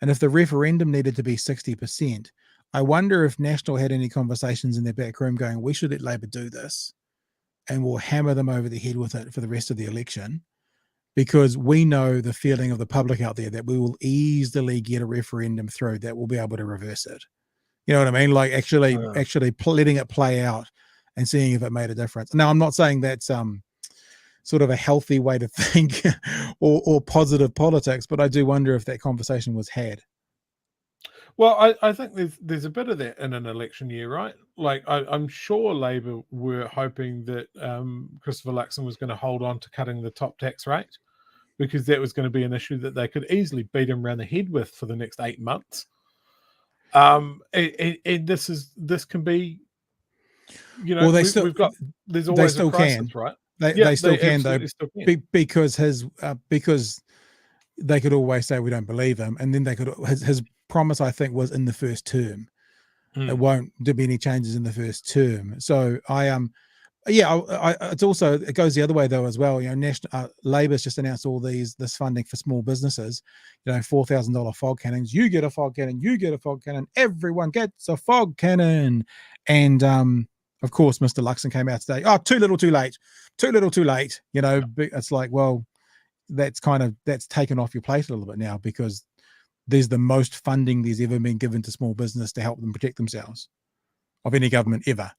And if the referendum needed to be 60%, I wonder if National had any conversations in their back room going, we should let Labour do this and we'll hammer them over the head with it for the rest of the election, because we know the feeling of the public out there that we will easily get a referendum through that will be able to reverse it. You know what I mean? Like actually letting it play out and seeing if it made a difference. Now, I'm not saying that's sort of a healthy way to think or positive politics, but I do wonder if that conversation was had. Well, I think there's a bit of that in an election year, right? Like I'm sure Labour were hoping that Christopher Luxon was going to hold on to cutting the top tax rate, because that was going to be an issue that they could easily beat him around the head with for the next 8 months. And this can be, you know, well, there's always a crisis, right? They still can though, because they could always say we don't believe him, and then they could his promise, I think, was in the first term. There won't be any changes in the first term. So it's also, it goes the other way though as well. You know, Labour's just announced this funding for small businesses. You know, $4,000 fog cannons. You get a fog cannon. You get a fog cannon. Everyone gets a fog cannon. And of course, Mr Luxon came out today. Oh, too little, too late. Too little, too late. You know, it's like, well, that's taken off your plate a little bit now, because there's the most funding there's ever been given to small business to help them protect themselves of any government ever.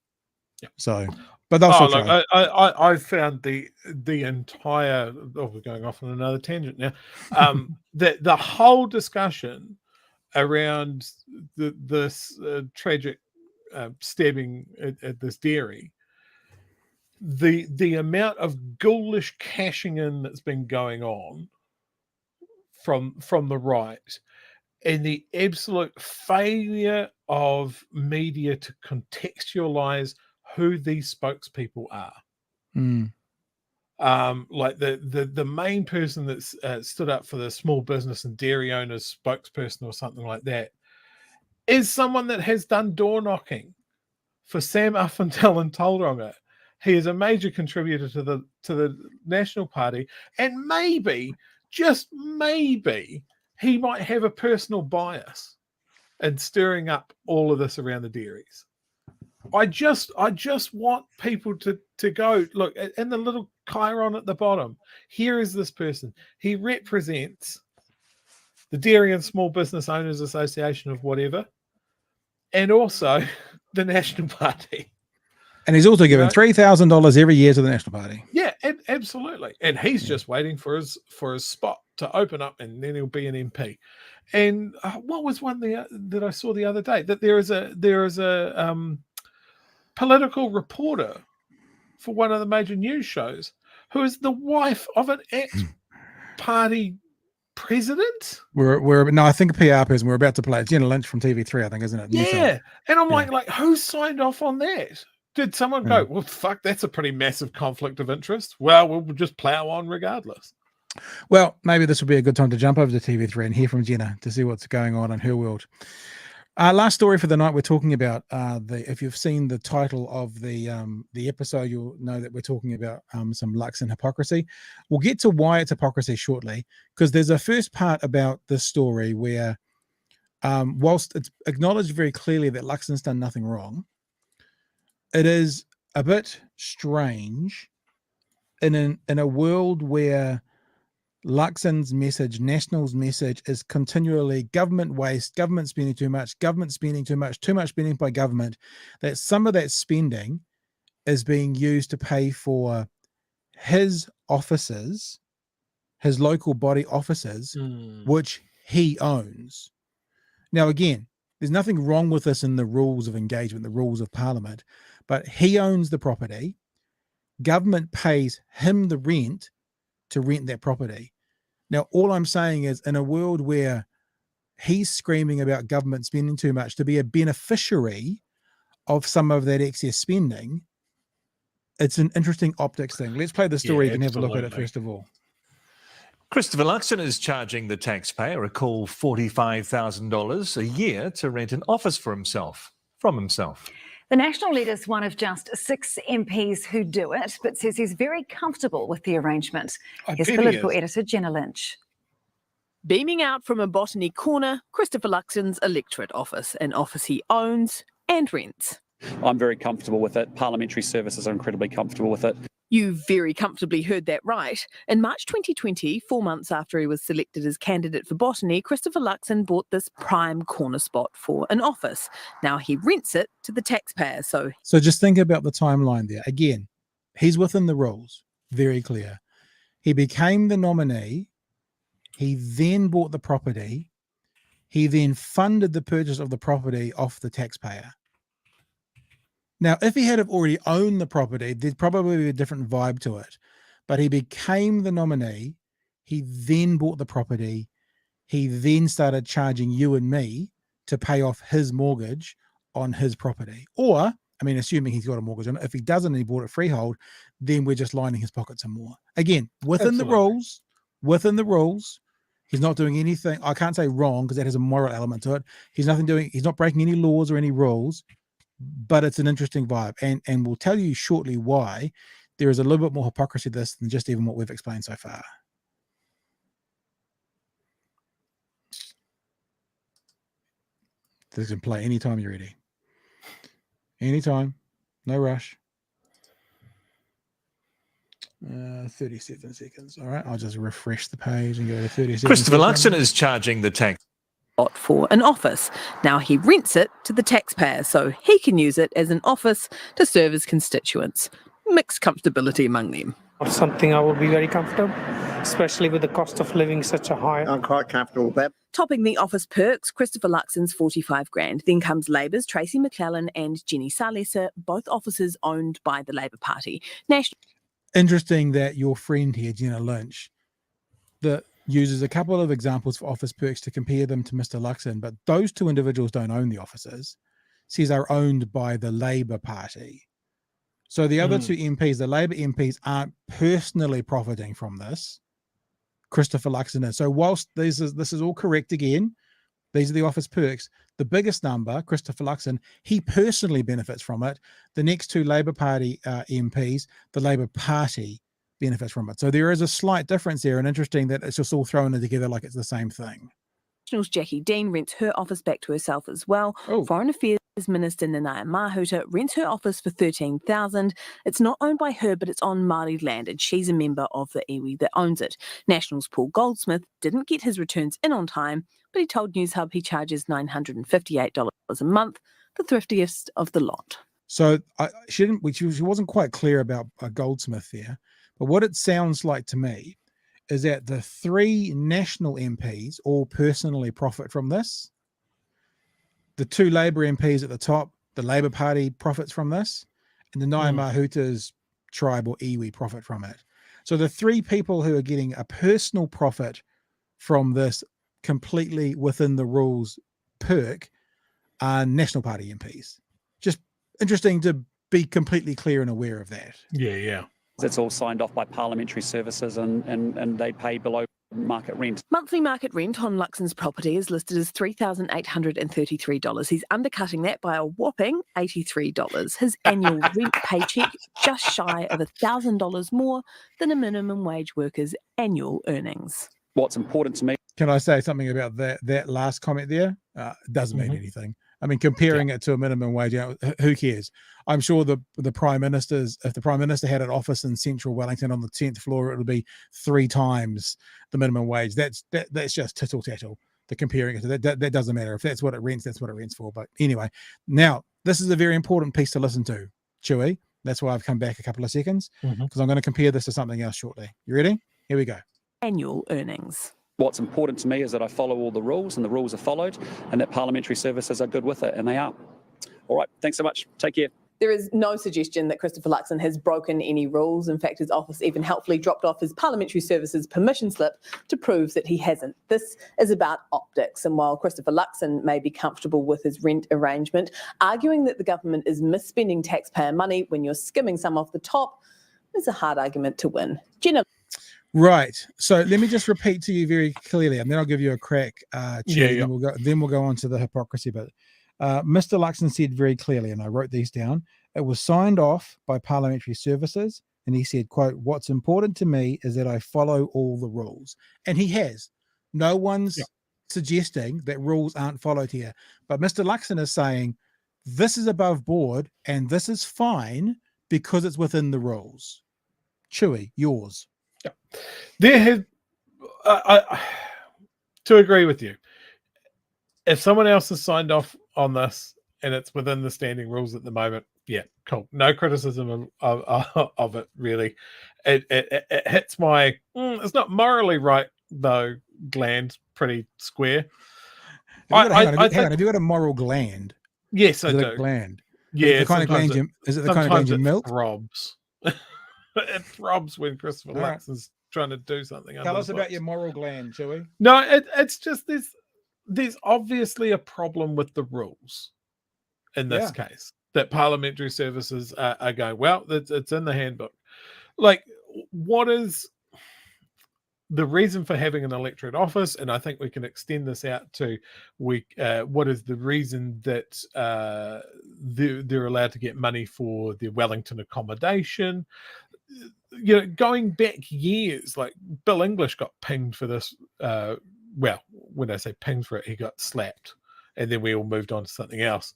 Yeah. So But they'll Oh, still look, try. I found the entire. Oh, we're going off on another tangent now. The whole discussion around this tragic stabbing at this dairy, the amount of ghoulish cashing in that's been going on from the right, and the absolute failure of media to contextualize who these spokespeople are. Mm. Like the main person that's stood up for the small business and dairy owners spokesperson or something like that is someone that has done door knocking for Sam Uffindell and Tauranga. He is a major contributor to the National Party, and maybe, just maybe, he might have a personal bias in stirring up all of this around the dairies. I just want people to go, look, and the little chyron at the bottom. Here is this person. He represents the Dairy and Small Business Owners Association of whatever, and also the National Party. And he's also given $3,000 every year to the National Party. Yeah, absolutely. And he's just waiting for his spot to open up, and then he'll be an MP. And what was one that I saw the other day? That there is a political reporter for one of the major news shows who is the wife of an ex-party president. No, I think a PR person. We're about to play Jenna Lynch from TV3, I think, isn't it? Yeah, and I'm like, who signed off on that? Did someone go, well, fuck, that's a pretty massive conflict of interest? Well, we'll just plow on regardless. Well, maybe this would be a good time to jump over to TV3 and hear from Jenna to see what's going on in her world. Last story for the night, we're talking about if you've seen the title of the episode, you'll know that we're talking about some Luxon hypocrisy. We'll get to why it's hypocrisy shortly, because there's a first part about this story where whilst it's acknowledged very clearly that Luxon's done nothing wrong, it is a bit strange in a world where Luxon's message, National's message, is continually government waste, government spending too much, too much spending by government, that some of that spending is being used to pay for his offices, his local body offices, which he owns. Now, again, there's nothing wrong with this in the rules of engagement, the rules of Parliament, but he owns the property. Government pays him the rent to rent that property. Now, all I'm saying is, in a world where he's screaming about government spending too much, to be a beneficiary of some of that excess spending, it's an interesting optics thing. Let's play the story. You can have a look at it first of all. Christopher Luxon is charging the taxpayer a cool $45,000 a year to rent an office for himself, from himself. The National leader's one of just 6 MPs who do it, but says he's very comfortable with the arrangement. Here's political editor Jenna Lynch. Beaming out from a botany corner, Christopher Luxon's electorate office, an office he owns and rents. I'm very comfortable with it. Parliamentary services are incredibly comfortable with it. You very comfortably heard that right. In March 2020, 4 months after he was selected as candidate for Botany, Christopher Luxon bought this prime corner spot for an office. Now he rents it to the taxpayer. So just think about the timeline there. Again, he's within the rules, very clear. He became the nominee. He then bought the property. He then funded the purchase of the property off the taxpayer. Now, if he had have already owned the property, there'd probably be a different vibe to it. But he became the nominee. He then bought the property. He then started charging you and me to pay off his mortgage on his property. Or, I mean, assuming he's got a mortgage on it, if he doesn't and he bought it freehold, then we're just lining his pockets some more. Again, within the rules, he's not doing anything. I can't say wrong because that has a moral element to it. He's not breaking any laws or any rules. But it's an interesting vibe, and we'll tell you shortly why there is a little bit more hypocrisy to this than just even what we've explained so far. This can play anytime you're ready. Anytime, no rush. 37 seconds. All right, I'll just refresh the page and go to 37 Christopher seconds. Luxon is charging the tax. for an office. Now he rents it to the taxpayer so he can use it as an office to serve his constituents. Mixed comfortability among them. Something I would be very comfortable, especially with the cost of living such a high. I'm quite comfortable with that. Topping the office perks, Christopher Luxon's 45 grand. Then comes Labour's Tracy McClellan and Jenny Salesa, both offices owned by the Labour Party. Interesting that your friend here, Jenna Lynch, that uses a couple of examples for office perks to compare them to Mr Luxon, but those two individuals don't own the offices. Says are owned by the Labour Party. So the other two MPs, the Labour MPs, aren't personally profiting from this. Christopher Luxon is. So whilst this is all correct again, these are the office perks. The biggest number, Christopher Luxon, he personally benefits from it. The next two Labour Party MPs, the Labour Party benefits from it. So there is a slight difference there, and interesting that it's just all thrown in together like it's the same thing. National's Jackie Dean rents her office back to herself as well. Foreign Affairs Minister Nanaia Mahuta rents her office for $13,000. It's not owned by her, but it's on Māori land, and she's a member of the iwi that owns it. National's Paul Goldsmith didn't get his returns in on time, but he told News Hub he charges $958 a month, the thriftiest of the lot. So she wasn't quite clear about Goldsmith there, but what it sounds like to me is that the three national MPs all personally profit from this. The two Labour MPs at the top, the Labour Party profits from this, and the Nanaia Mahuta's tribe or iwi profit from it. So the three people who are getting a personal profit from this completely within the rules perk are National Party MPs. Just interesting to be completely clear and aware of that. Yeah. It's all signed off by parliamentary services and they pay below market rent. Monthly market rent on Luxon's property is listed as $3,833. He's undercutting that by a whopping $83. His annual rent paycheck just shy of $1,000 more than a minimum wage worker's annual earnings. What's important to me. Can I say something about that last comment there? Doesn't mean anything. I mean, comparing it to a minimum wage, who cares? I'm sure the Prime Minister's, if the Prime Minister had an office in central Wellington on the 10th floor, it would be 3 times the minimum wage. That's just tittle tattle. The comparing it to that doesn't matter. If that's what it rents, that's what it rents for. But anyway, now this is a very important piece to listen to, Chewy. That's why I've come back a couple of seconds, because I'm going to compare this to something else shortly. You ready? Here we go. Annual earnings. What's important to me is that I follow all the rules and the rules are followed and that parliamentary services are good with it, and they are. All right, thanks so much. Take care. There is no suggestion that Christopher Luxon has broken any rules. In fact, his office even helpfully dropped off his parliamentary services permission slip to prove that he hasn't. This is about optics, and while Christopher Luxon may be comfortable with his rent arrangement, arguing that the government is misspending taxpayer money when you're skimming some off the top is a hard argument to win. Jenna. Right. So let me just repeat to you very clearly, and then I'll give you a crack. Then we'll go on to the hypocrisy bit. Mr. Luxon said very clearly, and I wrote these down, it was signed off by parliamentary services, and he said, quote, "What's important to me is that I follow all the rules." And he has. No one's suggesting that rules aren't followed here. But Mr. Luxon is saying this is above board and this is fine because it's within the rules. Chewy, yours. Yeah. There has, to agree with you, if someone else has signed off on this and it's within the standing rules at the moment, yeah, cool. No criticism of it, really. It hits my, it's not morally right, though, gland pretty square. Have you got a moral gland? Yes, I do. A gland? Yeah. Is it the kind of gland you milk? Throbs. It throbs when Christopher Luxon's trying to do something. Tell us about your moral gland, shall we? No, it's just there's obviously a problem with the rules in this case that parliamentary services are going, well, it's in the handbook. Like, what is the reason for having an electorate office? And I think we can extend this out to what is the reason that they're allowed to get money for their Wellington accommodation? You know, going back years, like Bill English got pinged for this. Well, when I say pinged for it, he got slapped, and then we all moved on to something else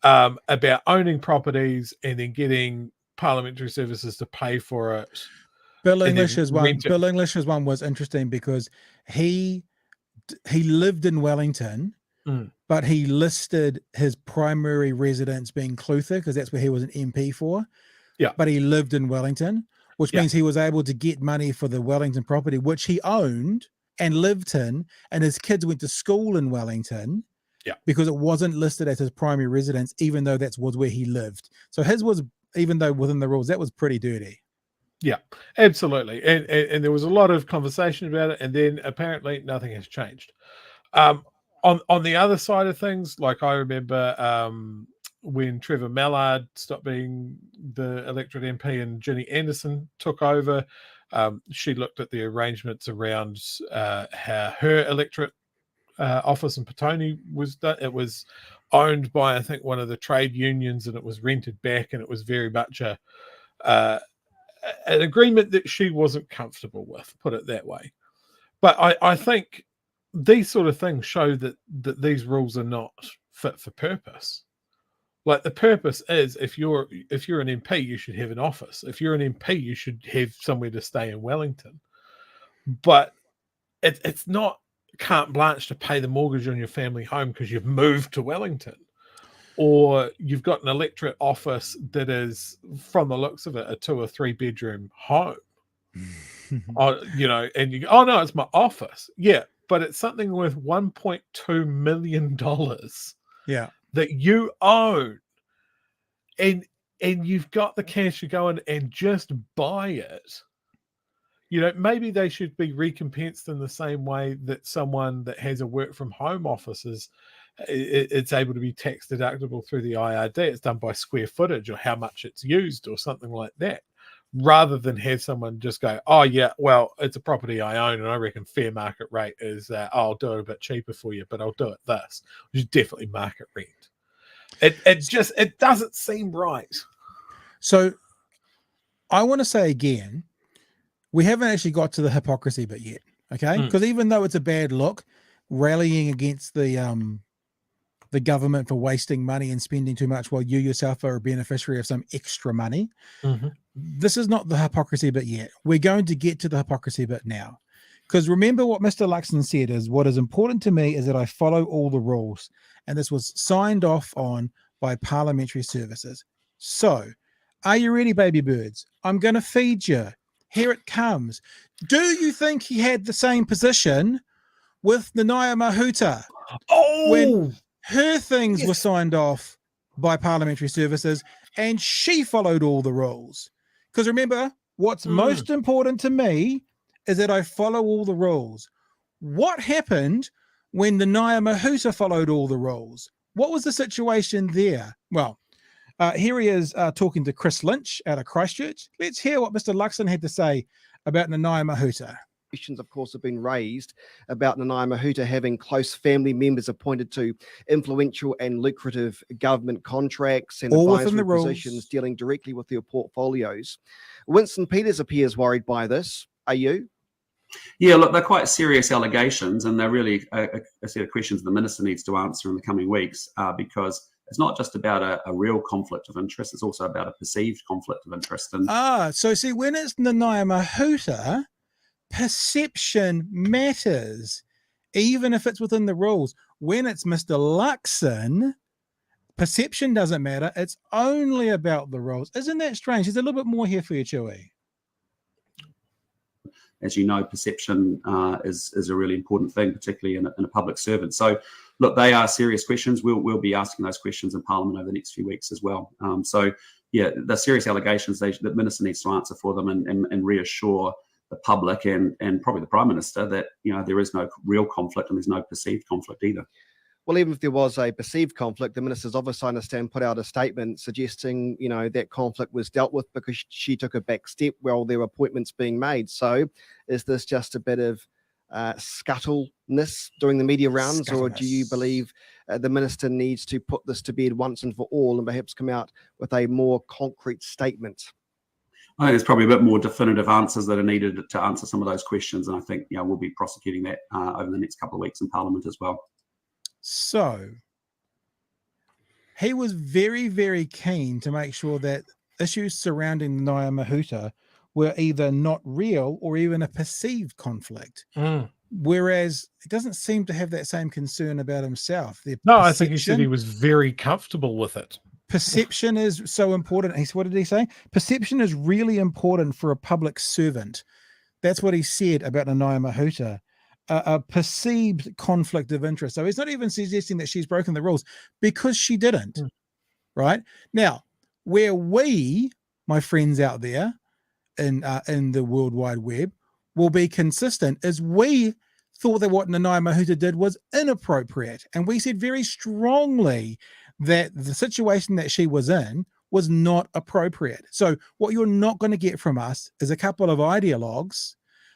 about owning properties and then getting parliamentary services to pay for it. Bill English's one was interesting because he lived in Wellington but he listed his primary residence being Clutha because that's where he was an MP for. Yeah. But he lived in Wellington, which means he was able to get money for the Wellington property, which he owned and lived in, and his kids went to school in Wellington. Yeah. Because it wasn't listed as his primary residence, even though that was where he lived. So his was, even though within the rules, that was pretty dirty. Yeah, absolutely. And there was a lot of conversation about it, and then apparently nothing has changed. On the other side of things, like I remember when Trevor Mallard stopped being the electorate MP and Ginny Anderson took over, she looked at the arrangements around how her electorate office in Petone was done. It was owned by, I think, one of the trade unions, and it was rented back, and it was very much an agreement that she wasn't comfortable with, put it that way. But I think these sort of things show that these rules are not fit for purpose. Like, the purpose is, if you're an MP, you should have an office. If you're an MP, you should have somewhere to stay in Wellington. But it's not carte blanche to pay the mortgage on your family home because you've moved to Wellington, or you've got an electorate office that is, from the looks of it, a 2 or 3 bedroom home. And you go, oh no, it's my office. Yeah, but it's something worth $1.2 million. Yeah, that you own, and you've got the cash to go in and just buy it. Maybe they should be recompensed in the same way that someone that has a work from home office it's able to be tax deductible through the IRD. It's done by square footage or how much it's used or something like that, rather than have someone just go, oh yeah, well, it's a property I own and I reckon fair market rate is, I'll do it a bit cheaper for you, but I'll do it this, which is definitely market rent. It doesn't seem right. So I want to say again, we haven't actually got to the hypocrisy bit yet, okay? Because even though it's a bad look, rallying against the government for wasting money and spending too much while you yourself are a beneficiary of some extra money, this is not the hypocrisy bit yet. We're going to get to the hypocrisy bit now. Because remember what Mr Luxon said is, what is important to me is that I follow all the rules. And this was signed off on by Parliamentary Services. So, are you ready, baby birds? I'm going to feed you. Here it comes. Do you think he had the same position with Nanaia Mahuta? When her things were signed off by Parliamentary Services and she followed all the rules. Because remember, what's most important to me is that I follow all the rules. What happened when Nanaia Mahuta followed all the rules? What was the situation there? Well, here he is talking to Chris Lynch out of Christchurch. Let's hear what Mr Luxon had to say about Nanaia Mahuta. Questions, of course, have been raised about Nanaia Mahuta having close family members appointed to influential and lucrative government contracts and advisory positions dealing directly with their portfolios. Winston Peters appears worried by this. Are you? Yeah, look, they're quite serious allegations, and they're really a set of questions the minister needs to answer in the coming weeks, because it's not just about a real conflict of interest, it's also about a perceived conflict of interest. And so see, when it's Nanaia Mahuta, perception matters, even if it's within the rules. When it's Mr Luxon, perception doesn't matter. It's only about the rules. Isn't that strange? There's a little bit more here for you, Chewy. As you know, perception is a really important thing, particularly in a public servant. So, look, they are serious questions. We'll be asking those questions in Parliament over the next few weeks as well. So, yeah, they're serious allegations that the Minister needs to answer for them and reassure the public and probably the Prime Minister that, there is no real conflict and there's no perceived conflict either. Well, even if there was a perceived conflict, the minister's obviously, I understand, put out a statement suggesting, that conflict was dealt with because she took a back step while there were appointments being made. So is this just a bit of scuttleness during the media rounds, or do you believe the minister needs to put this to bed once and for all and perhaps come out with a more concrete statement? I think there's probably a bit more definitive answers that are needed to answer some of those questions. And I think, we'll be prosecuting that over the next couple of weeks in Parliament as well. So he was very, very keen to make sure that issues surrounding Nanaia Mahuta were either not real or even a perceived conflict. whereas he doesn't seem to have that same concern about himself. No, I think he said he was very comfortable with it. Perception is so important. What did he say? Perception is really important for a public servant. That's what he said about Nanaia Mahuta. A perceived conflict of interest. So he's not even suggesting that she's broken the rules, because she didn't. Right? Now, where we, my friends out there in the World Wide Web, will be consistent is we thought that what Nanaia Mahuta did was inappropriate. And we said very strongly that the situation that she was in was not appropriate. So what you're not going to get from us is a couple of ideologues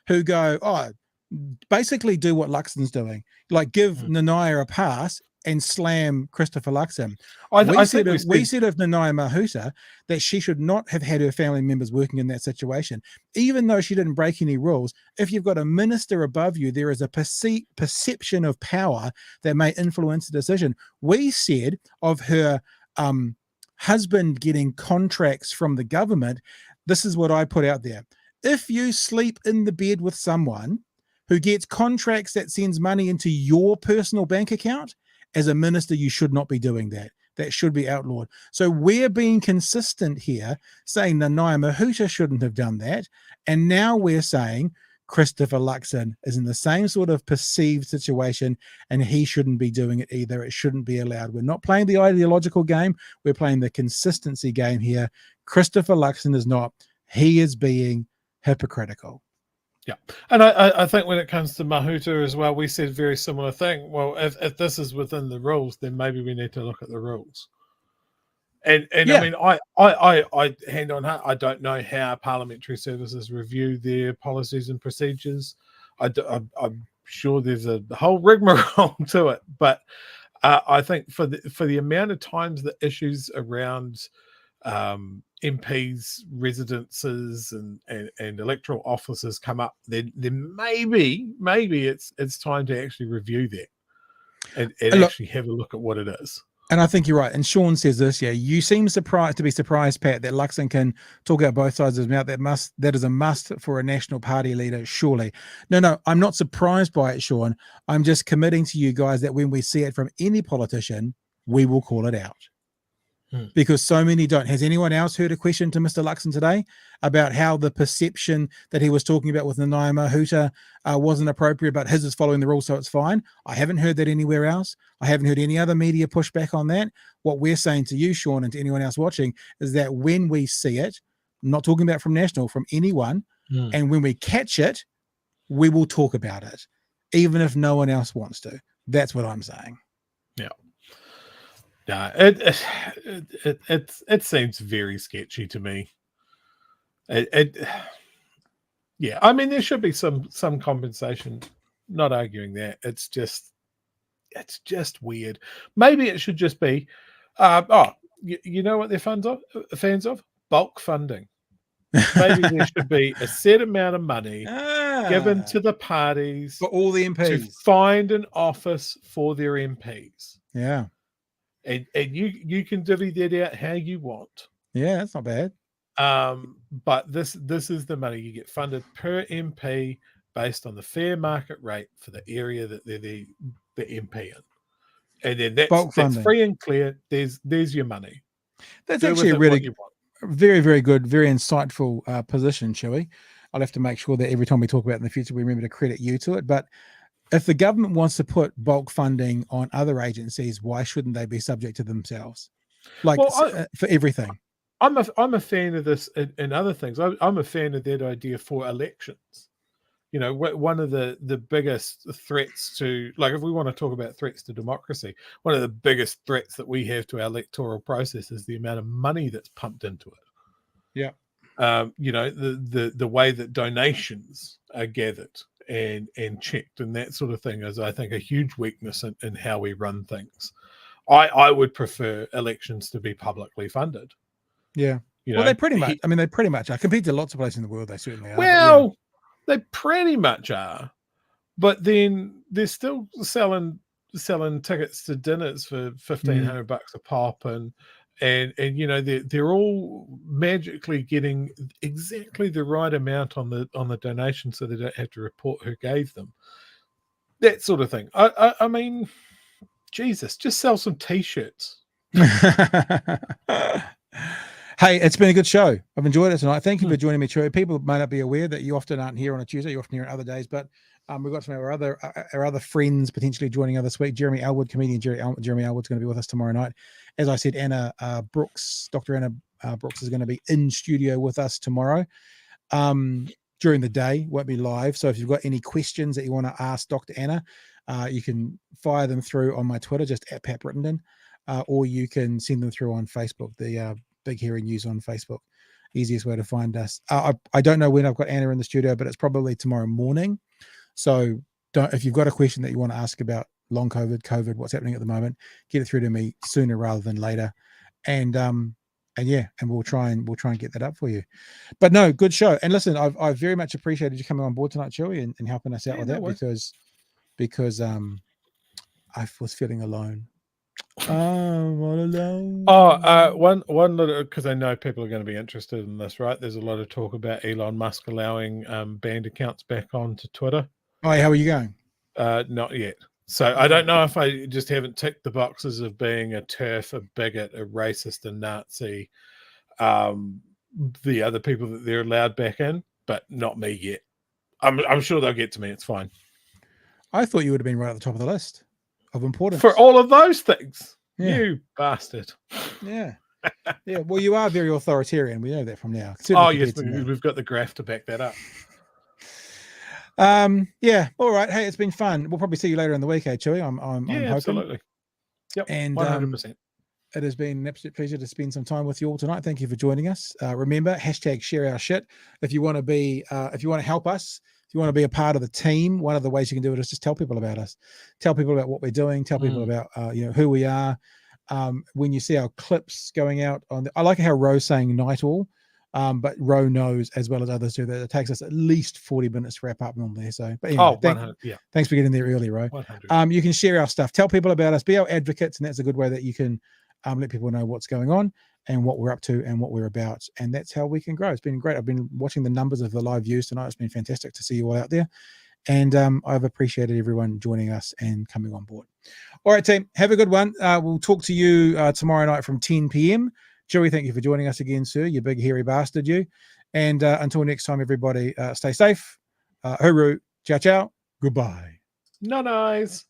who go, oh, basically do what Luxon's doing, like give Nanaia a pass and slam Christopher Luxon. We said of Nanaia Mahuta that she should not have had her family members working in that situation, even though she didn't break any rules. If you've got a minister above you, there is a perception of power that may influence the decision. We said of her husband getting contracts from the government, this is what I put out there. If you sleep in the bed with someone who gets contracts that sends money into your personal bank account, as a minister, you should not be doing that. That should be outlawed. So we're being consistent here, saying Nanaia Mahuta shouldn't have done that. And now we're saying Christopher Luxon is in the same sort of perceived situation, and he shouldn't be doing it either. It shouldn't be allowed. We're not playing the ideological game. We're playing the consistency game here. Christopher Luxon is not. He is being hypocritical. Yeah, and I think when it comes to Mahuta as well, we said a very similar thing. Well, if this is within the rules, then maybe we need to look at the rules. And yeah. I mean, I hand on heart, I don't know how parliamentary services review their policies and procedures. I'm sure there's a whole rigmarole to it, but I think for the amount of times that issues around MPs' residences and electoral offices come up, then maybe it's time to actually review that and actually have a look at what it is. And I think you're right. And Sean says this, yeah, you seem surprised, Pat, that Luxon can talk out both sides of his mouth. That is a must for a national party leader, surely. No, I'm not surprised by it, Sean. I'm just committing to you guys that when we see it from any politician, we will call it out. Because so many don't. Has anyone else heard a question to Mr. Luxon today about how the perception that he was talking about with Nanaia Mahuta wasn't appropriate, but his is following the rules, so it's fine? I haven't heard that anywhere else. I haven't heard any other media push back on that. What we're saying to you, Sean, and to anyone else watching, is that when we see it, I'm not talking about from national, from anyone, and when we catch it, we will talk about it, even if no one else wants to. That's what I'm saying. Yeah. Yeah, it seems very sketchy to me. Yeah, I mean, there should be some compensation. Not arguing that. It's just weird. Maybe it should just be, you know what they're fans of? Bulk funding. Maybe there should be a set amount of money given to the parties for all the MPs to find an office for their MPs. Yeah. And you can divvy that out how you want. Yeah, that's not bad. But this is the money you get funded per MP based on the fair market rate for the area that they're the MP in. And then that's free and clear. There's your money. That's actually a really very, very good, very insightful position, Chewy. I'll have to make sure that every time we talk about it in the future, we remember to credit you to it. But if the government wants to put bulk funding on other agencies, why shouldn't they be subject to themselves? Like for everything. I'm a fan of this in other things. I'm a fan of that idea for elections. You know, one of the biggest threats to, like, if we want to talk about threats to democracy, one of the biggest threats that we have to our electoral process is the amount of money that's pumped into it. Yeah. You know, the way that donations are gathered and checked and that sort of thing is, I think, a huge weakness in how we run things. I would prefer elections to be publicly funded. Yeah. Well, they pretty much, they pretty much are. Compared to lots of places in the world, they certainly are. Well, they pretty much are. But then they're still selling tickets to dinners for $1,500 a pop, and you know, they're all magically getting exactly the right amount on the donation, so they don't have to report who gave them. that sort of thing. I mean, Jesus, just sell some T-shirts. Hey, it's been a good show. I've enjoyed it tonight. Thank you for joining me, Troy. People may not be aware that you often aren't here on a Tuesday. You're often here on other days, but we've got some of our other friends potentially joining us this week. Jeremy Elwood, comedian Jeremy Elwood's going to be with us tomorrow night. As I said, Dr. Anna Brooks is going to be in studio with us tomorrow during the day. Won't be live. So if you've got any questions that you want to ask Dr. Anna, you can fire them through on my Twitter, just at Pat Brittenden, or you can send them through on Facebook, the Big Hairy News on Facebook. Easiest way to find us. I don't know when I've got Anna in the studio, but it's probably tomorrow morning. So if you've got a question that you want to ask about long COVID, what's happening at the moment, get it through to me sooner rather than later. And we'll try and get that up for you. But no, good show. And listen, I've very much appreciated you coming on board tonight, Chewy, and helping us out with that because I was feeling alone. I'm all alone. One little, because I know people are going to be interested in this, right? There's a lot of talk about Elon Musk allowing banned accounts back onto Twitter. Oh, how are you going? Not yet. So I don't know if I just haven't ticked the boxes of being a TERF, a bigot, a racist, a Nazi, the other people that they're allowed back in, but not me yet. I'm sure they'll get to me. It's fine. I thought you would have been right at the top of the list of importance for all of those things. Yeah. You bastard. Yeah. Yeah. Well, you are very authoritarian. We know that from now. Oh, yes, we've got the graph to back that up. Yeah. All right. Hey, it's been fun. We'll probably see you later in the week, Chewy. I'm hoping. Absolutely. Yep. And 100%. It has been an absolute pleasure to spend some time with you all tonight. Thank you for joining us. Remember, #ShareOurShit. If you want to be, if you want to help us, if you want to be a part of the team, one of the ways you can do it is just tell people about us. Tell people about what we're doing. Tell people about who we are. When you see our clips going out I like how Ro's saying night all, but Ro knows as well as others do that it takes us at least 40 minutes to wrap up normally. So, but anyway, thanks for getting there early, Ro. You can share our stuff. Tell people about us. Be our advocates, and that's a good way that you can let people know what's going on and what we're up to and what we're about. And that's how we can grow. It's been great. I've been watching the numbers of the live views tonight. It's been fantastic to see you all out there. And I've appreciated everyone joining us and coming on board. All right, team, have a good one. We'll talk to you tomorrow night from 10 p.m. Joey, thank you for joining us again, sir. You big hairy bastard, you. And until next time, everybody, stay safe. Hooroo. Ciao, ciao. Goodbye. No, nice.